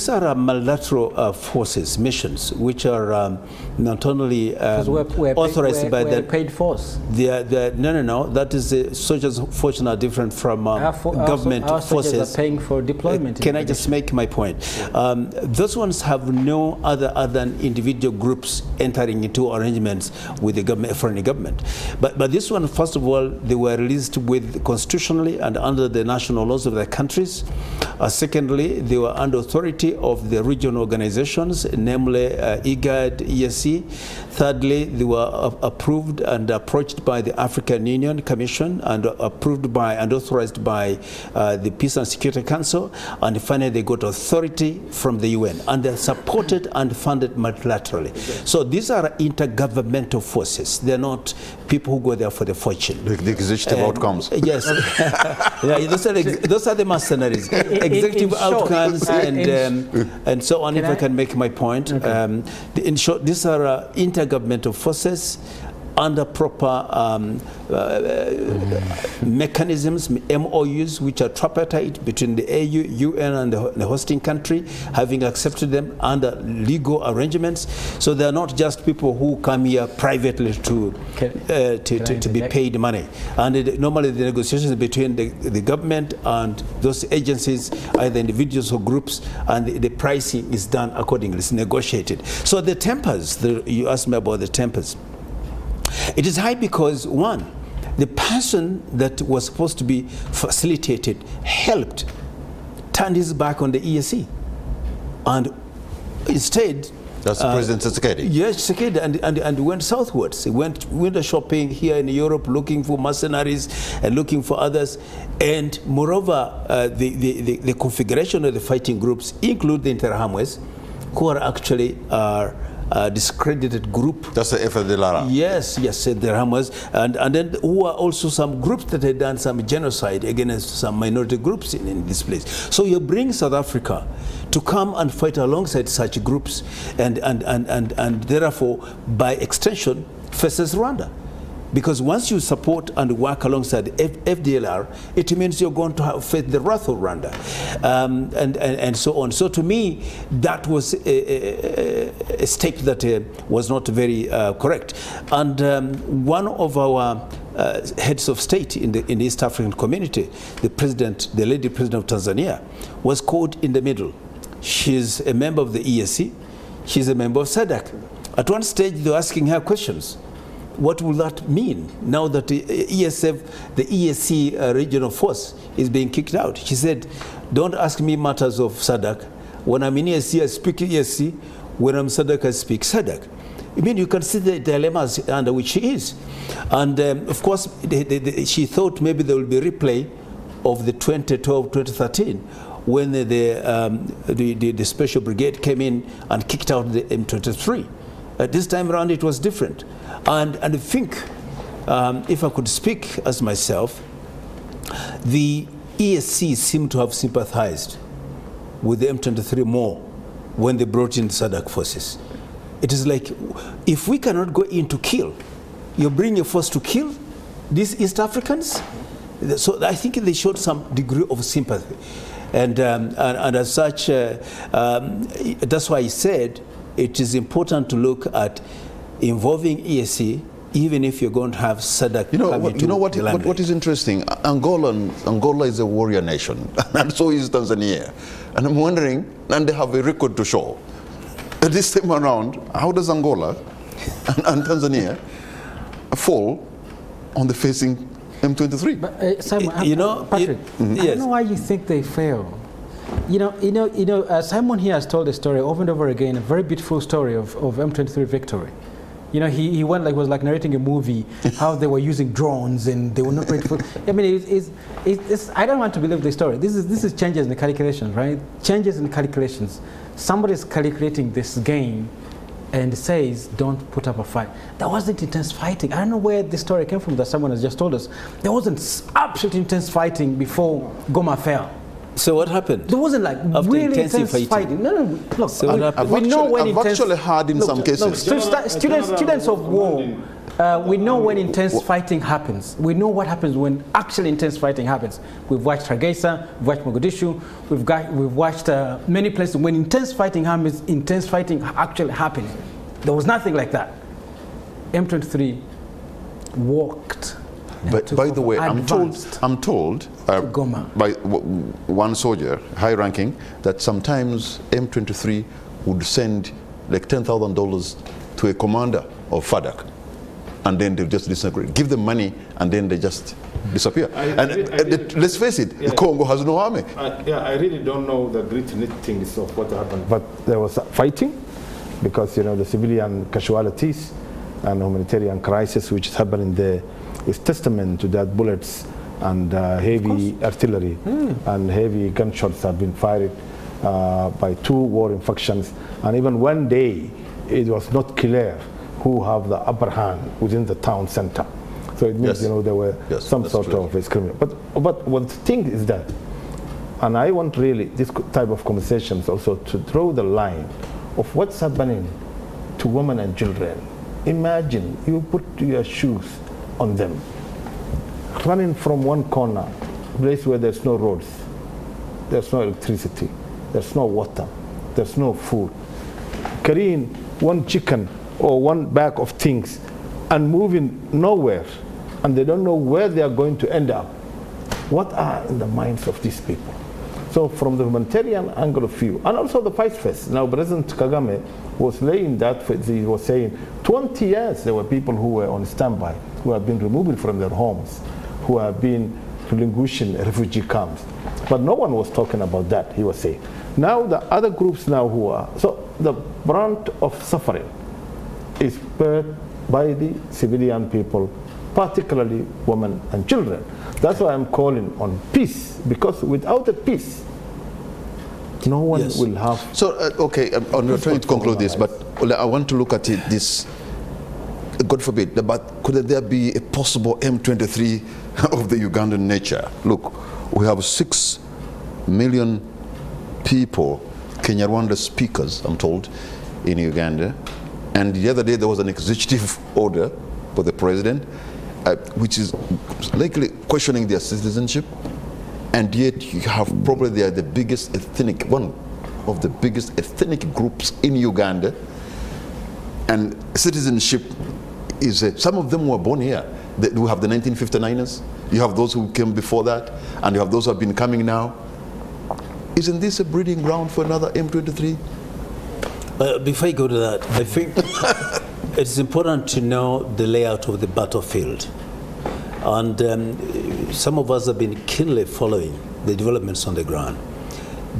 are multilateral forces, missions, which are not only authorized by the paid force. No. That is the soldiers of fortune are different from government our forces. Soldiers are paying for deployment. Can I just make my point? Those ones have no other than individual groups entering into arrangements with the government, foreign government. But this one, first of all, they were released with constitutionally and under the national laws of their countries. Secondly, they were under authority of the regional organizations, namely IGAD, ESC. Thirdly, they were approved and approached by the African Union Commission and approved by and authorized by the Peace and Security Council. And finally, they got authority from the UN, and they're supported and funded multilaterally. So these are intergovernmental forces. They're not people who go there for the fortune. The executive outcomes. Yes. Those are the mercenaries. Executive outcomes and so on, if I can make my point. Okay. In short, these are intergovernmental forces under proper mechanisms, MOUs, which are tripartite between the AU, UN, and the hosting country, having accepted them under legal arrangements. So they are not just people who come here privately to be paid money. And normally the negotiations between the government and those agencies, either individuals or groups, and the pricing is done accordingly. It's negotiated. So the tempers, you asked me about the tempers. It is high because, one, the person that was supposed to be facilitated, helped, turned his back on the ESC. And instead... That's President Tshisekedi? Yes, Tshisekedi, and went southwards. He went window shopping here in Europe, looking for mercenaries and looking for others. And moreover, the configuration of the fighting groups include the Interahamwes, who are actually discredited group. That's the FDLR. Yes, the Hamas, and then who are also some groups that had done some genocide against some minority groups in this place. So you bring South Africa to come and fight alongside such groups, and therefore, by extension, faces Rwanda. Because once you support and work alongside FDLR, it means you're going to face the wrath of Rwanda, and so on. So to me, that was a step that was not very correct. And one of our heads of state in the East African community, the lady president of Tanzania, was caught in the middle. She's a member of the ESC. She's a member of SADC. At one stage, they were asking her questions. What will that mean now that the ESC regional force is being kicked out? She said, don't ask me matters of SADC. When I'm in ESC, I speak ESC. When I'm SADC, I speak SADC. I mean, you can see the dilemmas under which she is. And of course, she thought maybe there will be a replay of the 2012-2013 when the special brigade came in and kicked out the M23. This time around, it was different. And I think, if I could speak as myself, the ESC seemed to have sympathized with the M23 more when they brought in SADC forces. It is like, if we cannot go in to kill, you bring a force to kill these East Africans, So I think they showed some degree of sympathy. And as such, that's why I said it is important to look at involving EAC, even if you're going to have SADC. What is interesting? Angola is a warrior nation, and so is Tanzania. And I'm wondering, and they have a record to show. This time around, how does Angola and Tanzania fall on the facing M23? But, Simon, Patrick, I yes. don't know why you think they fail. Simon here has told a story over and over again, a very beautiful story of M23 victory. He went was like narrating a movie, how they were using drones and they were not ready for. I mean, it's I don't want to believe the story. This is changes in the calculations, right? Changes in the calculations. Somebody is calculating this game and says, don't put up a fight. There wasn't intense fighting. I don't know where this story came from that someone has just told us. There wasn't absolutely intense fighting before Goma fell. So what happened? There wasn't like after really intense fighting. No, look, so we know when I've actually heard in some cases. Students of war, we know when intense fighting happens. We know what happens when actually intense fighting happens. We've watched Hargeisa, we've watched Mogadishu, we've watched many places. When intense fighting happens, intense fighting actually happens. There was nothing like that. M23 walked. But by the way, I'm told by one soldier, high-ranking, that sometimes M23 would send like $10,000 to a commander of FADC, and then they just disagree. Give them money, and then they just disappear. Let's face it, Congo has no army. I really don't know the grit-knit things of what happened. But there was fighting, because the civilian casualties and humanitarian crisis which is happening there is testament to that. Bullets and heavy artillery and heavy gunshots have been fired by two warring factions. And even one day, it was not clear who have the upper hand within the town center. So it means, there were some sort of screaming. But what the thing is that, and I want really this type of conversations also to draw the line of what's happening to women and children. Imagine you put your shoes on them, running from one corner, a place where there's no roads, there's no electricity, there's no water, there's no food, carrying one chicken or one bag of things and moving nowhere, and they don't know where they are going to end up. What are in the minds of these people? So from the humanitarian angle of view, and also the fight fest. Now President Kagame was laying that, he was saying 20 years there were people who were on standby, who have been removed from their homes, who have been relinquishing refugee camps. But no one was talking about that, he was saying. Now the other groups now who are, so the brunt of suffering is borne by the civilian people, particularly women and children. That's why I'm calling on peace, because without the peace, no one will have... So, okay, I'm not trying to conclude this, but I want to look at it, this, God forbid, but could there be a possible M23 of the Ugandan nature? Look, we have 6 million people, Kenya-Rwanda speakers, I'm told, in Uganda. And the other day there was an executive order for the president, which is likely questioning their citizenship. And yet you have probably they are the biggest one of the biggest ethnic groups in Uganda. And citizenship is, some of them were born here. We have the 1959ers, you have those who came before that, and you have those who have been coming now. Isn't this a breeding ground for another M23? Before I go to that, I think it's important to know the layout of the battlefield. And some of us have been keenly following the developments on the ground.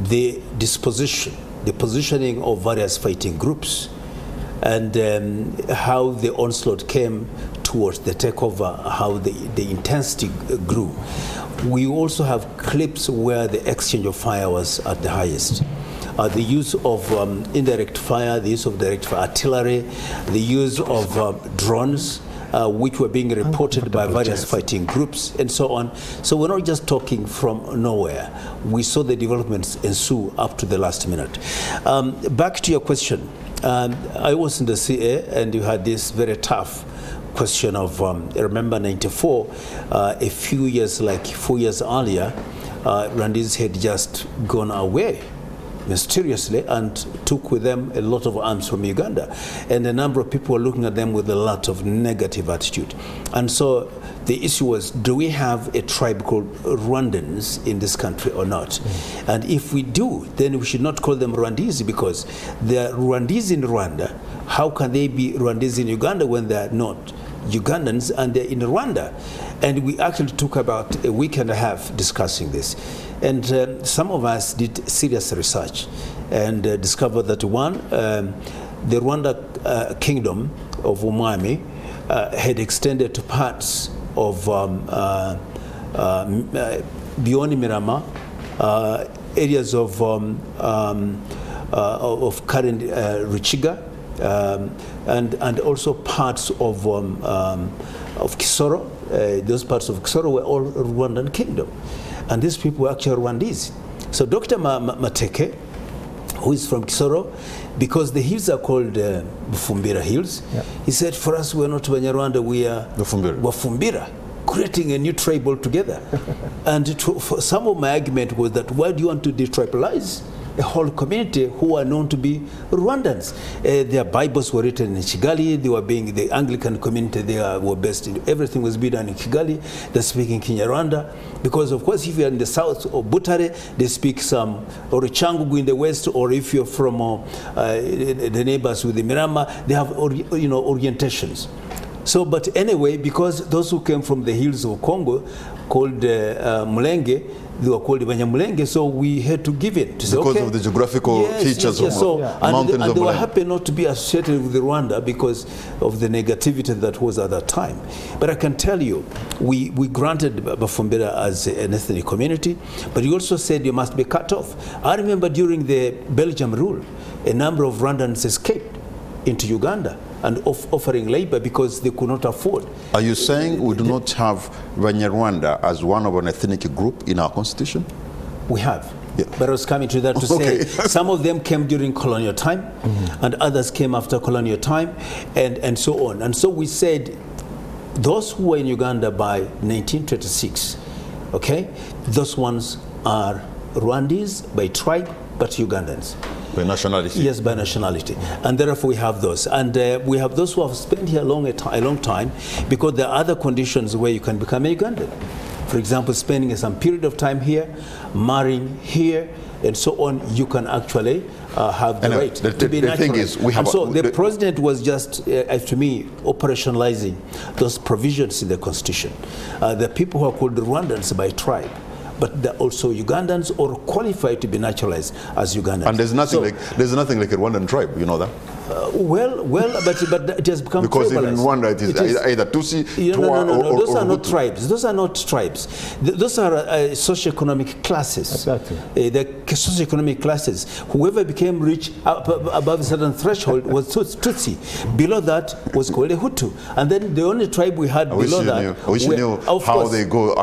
The disposition, the positioning of various fighting groups, and how the onslaught came towards the takeover, how the intensity grew. We also have clips where the exchange of fire was at the highest. The use of indirect fire, the use of direct fire artillery, the use of drones, which were being reported by various fighting groups, and so on. So we're not just talking from nowhere. We saw the developments ensue up to the last minute. Back to your question. I was in the CA, and you had this very tough question of, remember 94, a few years, like 4 years earlier, Rwandese had just gone away mysteriously and took with them a lot of arms from Uganda. And a number of people were looking at them with a lot of negative attitude. And so the issue was, do we have a tribe called Rwandans in this country or not? And if we do, then we should not call them Rwandese, because they are Rwandese in Rwanda. How can they be Rwandese in Uganda when they are not Ugandans and they're in Rwanda? And we actually took about a week and a half discussing this. And some of us did serious research and discovered that one, the Rwanda kingdom of Umwami had extended to parts of beyond Mirama, areas of current Ruchiga, and also parts of Kisoro. Those parts of Kisoro were all Rwandan kingdom. And these people were actually Rwandese. So Dr. Mateke, who is from Kisoro, because the hills are called Bufumbira Hills, he said, for us, we're not Banyarwanda, we are Bufumbira, creating a new tribe altogether. And for some of my argument was that, why do you want to detribalize a whole community who are known to be Rwandans? Their Bibles were written in Kigali. They were being the Anglican community. They were based in, everything was being done in Kigali. They're speaking Kinyarwanda, because of course if you're in the south of Butare, they speak some Orichangugu in the west, or if you're from the neighbors with the Mirama, they have orientations. So, but anyway, because those who came from the hills of Congo, called Mulenge, they were called Banyamulenge, so we had to give it. To say, because okay, of the geographical features of mountains and of they were Mulenge. happy not to be associated with Rwanda because of the negativity that was at that time. But I can tell you, we granted Bafumbira as an ethnic community, but he also said you must be cut off. I remember during the Belgium rule, a number of Rwandans escaped into Uganda and offering labor because they could not afford. Are you saying we do not have Banyarwanda as one of an ethnic group in our constitution? We have. Yeah. But I was coming to that to say some of them came during colonial time, and others came after colonial time, and so on. And so we said those who were in Uganda by 1926, okay, those ones are Rwandese by tribe, but Ugandans. By nationality? Yes, by nationality. And therefore we have those. And we have those who have spent here a long time, because there are other conditions where you can become a Ugandan. For example, spending some period of time here, marrying here, and so on, you can actually have the right to be naturalized. Thing is, we have the president was just, to me, operationalizing those provisions in the constitution. The people who are called Rwandans by tribe, but they're also Ugandans or qualified to be naturalized as Ugandans. And there's nothing like a Rwandan tribe, you know that? Well, but it has become because tribalized. in Rwanda it is either Tutsi, Twa, no. Those or are not Hutu. tribes. Those are not tribes. Those are socioeconomic classes. Exactly. The socioeconomic classes. Whoever became rich above a certain threshold was Tutsi. Below that was called a Hutu. And then the only tribe we had below that. I wish you knew how they go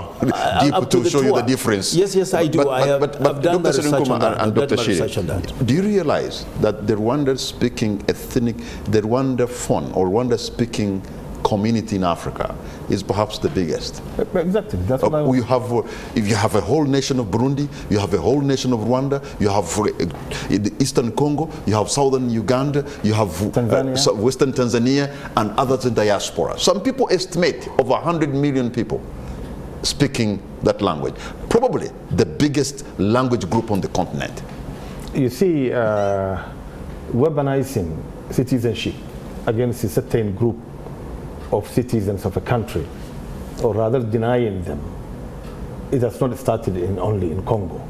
deep to show you the difference. Yes, I do. I've done Dr. research on that. And Dr. Shiri, do you realize that the Rwanda-speaking the Rwanda-phone or Rwanda-speaking community in Africa is perhaps the biggest? Exactly. That's what I was. If you have a whole nation of Burundi, you have a whole nation of Rwanda, you have the Eastern Congo, you have Southern Uganda, you have Western Tanzania, and others in diaspora. Some people estimate over 100 million people speaking that language. Probably the biggest language group on the continent. You see, weaponizing citizenship against a certain group of citizens of a country, or rather denying them, it has not started only in Congo.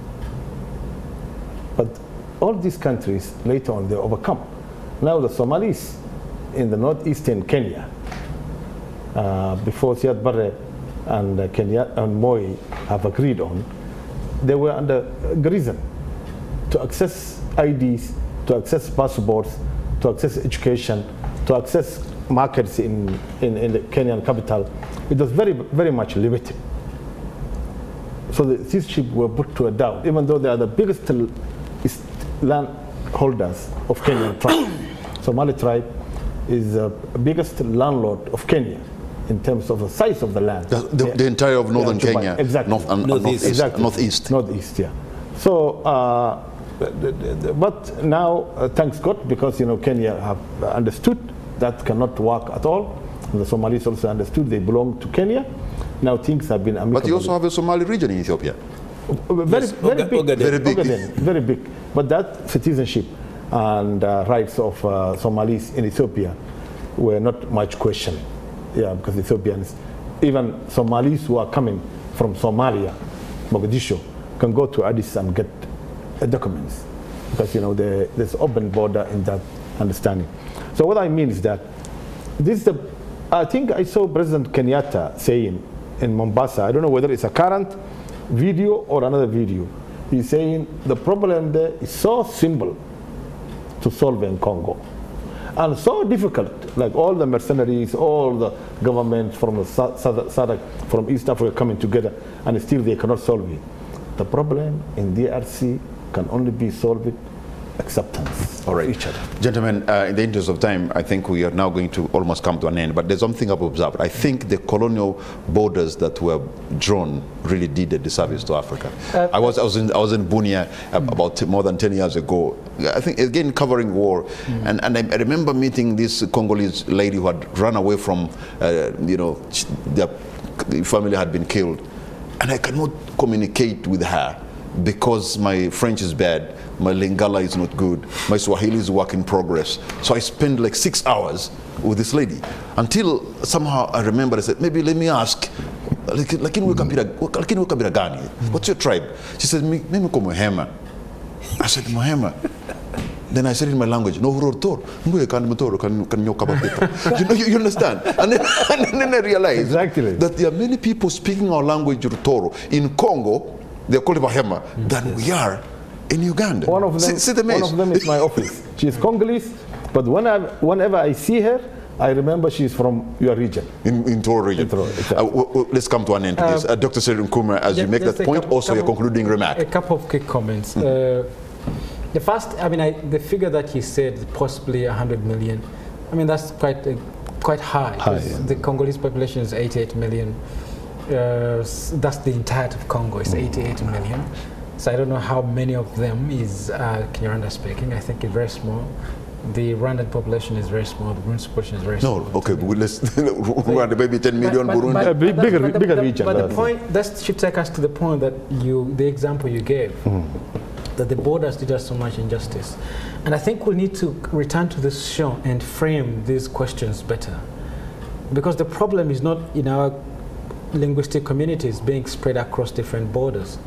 But all these countries, later on, they overcome. Now the Somalis in the northeastern Kenya, before Siad Barre and Kenya and Moi have agreed on, they were under garrison to access IDs, to access passports, to access education, to access markets in the Kenyan capital. It was very, very much limited. So the citizenship were put to a doubt, even though they are the biggest land holders of Kenyan tribe. Somali tribe is the biggest landlord of Kenya. in terms of the size of the land. The entire of northern Kenya, exactly. north and northeast. Exactly. Northeast, yeah. So, but now, thanks God, because Kenya have understood that cannot work at all. And the Somalis also understood they belong to Kenya. Now things have been amicable. But you also have a Somali region in Ethiopia. Very big. Very big. But that citizenship and rights of Somalis in Ethiopia were not much questioned. Yeah, because Ethiopians, even Somalis who are coming from Somalia, Mogadishu, can go to Addis and get documents, because there's open border in that understanding. So what I mean is that I think I saw President Kenyatta saying in Mombasa, I don't know whether it's a current video or another video, he's saying the problem there is so simple to solve in Congo, and so difficult, like all the mercenaries, all the governments from the SADC, from East Africa coming together, and still they cannot solve it. The problem in DRC can only be solved acceptance of each other. Gentlemen, in the interest of time, I think we are now going to almost come to an end, but there's something I've observed. I think the colonial borders that were drawn really did a disservice to Africa. I was in Bunia about more than 10 years ago, I think, again, covering war, and I remember meeting this Congolese lady who had run away from, their family had been killed, and I cannot communicate with her because my French is bad, my Lingala is not good, my Swahili is work in progress. So I spent like 6 hours with this lady until somehow I remember, I said, maybe let me ask, lakini kabila gani? What's your tribe? She said, mimi ko Mohema. I said, Mohema. Then I said in my language, no huror you understand? And then I realized that there are many people speaking our language Rutoro in Congo, they're called Bahema, than we are in Uganda. One of them is my office. She's Congolese, but whenever I see her, I remember she's from your region. In Toro region. Exactly. Let's come to an end to this. Dr. Cyril Nkrumah, as you make that point, also your concluding remark. A couple of quick comments. The first, the figure that he said, possibly 100 million, that's quite high. Yeah. The Congolese population is 88 million. That's the entirety of Congo, it's 88 million. So I don't know how many of them is Kinyarwanda speaking. I think it's very small. The Rwandan population is very small. The Burundi population is very small. No, okay, but let's Rwanda maybe 10 million, Burundi. Bigger region. But the point, that should take us to the point that the example you gave, that the borders did us so much injustice. And I think we need to return to this show and frame these questions better. Because the problem is not in our linguistic communities being spread across different borders.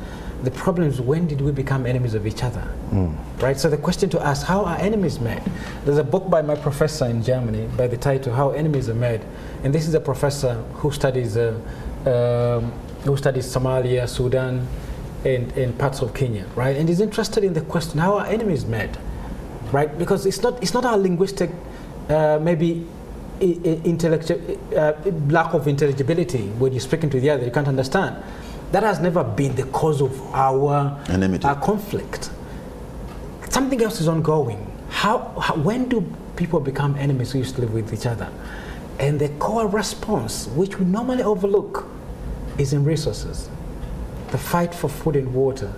The problem is, when did we become enemies of each other? Right? So the question to ask, how are enemies made? There's a book by my professor in Germany by the title, How Enemies Are Made. And this is a professor who studies Somalia, Sudan, and parts of Kenya, right? And he's interested in the question, how are enemies made? Right? Because it's not our linguistic, maybe lack of intelligibility. When you're speaking to the other, you can't understand. That has never been the cause of our conflict. Something else is ongoing. When do people become enemies who used to live with each other? And the core response, which we normally overlook, is in resources. The fight for food and water,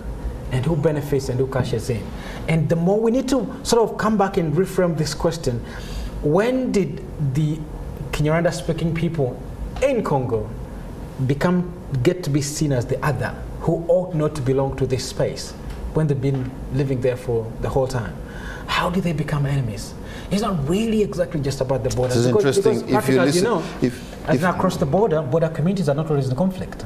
and who benefits and who cashes in. And the more we need to sort of come back and reframe this question, when did the Kinyarwanda speaking people in Congo get to be seen as the other, who ought not to belong to this space, when they've been living there for the whole time? How did they become enemies? It's not really exactly just about the border. This is interesting. Because if you listen, if across the border communities are not always in conflict.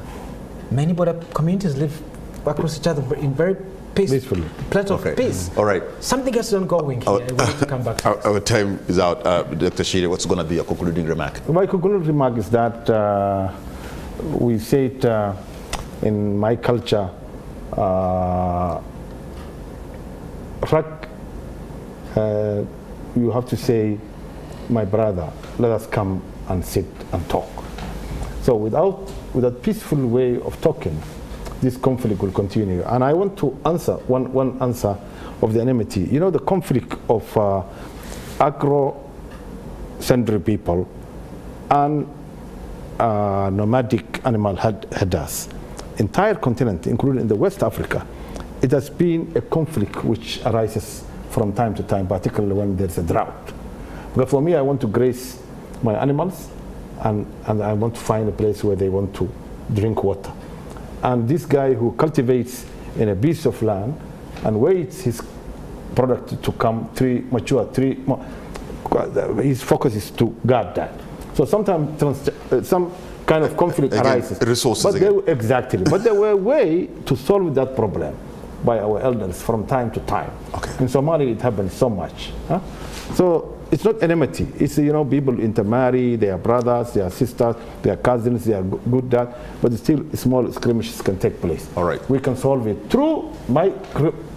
Many border communities live across each other in very peaceful, plenty of peace. All right. Something else is ongoing here. We need to come back to our time is out. Dr. Shire, what's going to be your concluding remark? My concluding remark is that we say it in my culture, you have to say, my brother, let us come and sit and talk. So without a peaceful way of talking, this conflict will continue. And I want to answer one answer of the enmity. You know, the conflict of agro-centric people and nomadic animal herders. Entire continent, including in the West Africa, it has been a conflict which arises from time to time, particularly when there's a drought. But for me, I want to graze my animals, and I want to find a place where they want to drink water. And this guy who cultivates in a piece of land and waits his product to come mature, his focus is to guard that. So sometimes some kind of conflict arises. Resources exactly. But there were a way to solve that problem by our elders from time to time. Okay. In Somalia, it happens so much. Huh? So it's not enmity. It's, people intermarry, they are brothers, they are sisters, they are cousins, they are good dad, but still small skirmishes can take place. All right. We can solve it through, my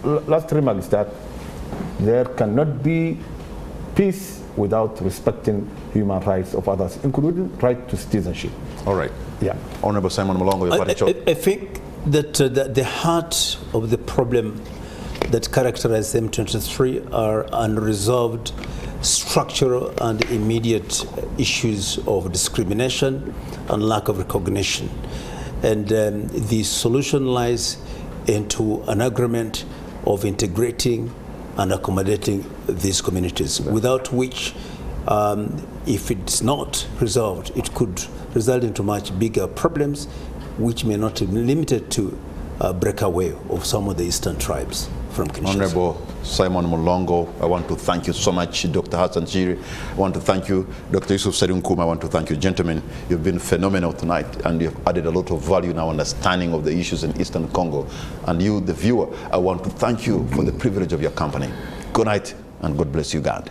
last remark is that there cannot be peace without respecting human rights of others, including right to citizenship. All right. Yeah. Honorable Simon Mulongo, your party I think that the heart of the problem that characterize M23 are unresolved structural and immediate issues of discrimination and lack of recognition. And the solution lies into an agreement of integrating and accommodating these communities, without which, if it's not resolved, it could result into much bigger problems, which may not be limited to a breakaway of some of the eastern tribes from Kinshasa. Honorable Simon Mulongo, I want to thank you so much. Dr. Hassan Chiri, I want to thank you. Dr. Yusuf Sedunkum, I want to thank you. Gentlemen, you've been phenomenal tonight, and you've added a lot of value in our understanding of the issues in Eastern Congo. And you, the viewer, I want to thank you for the privilege of your company. Good night, and God bless you, God.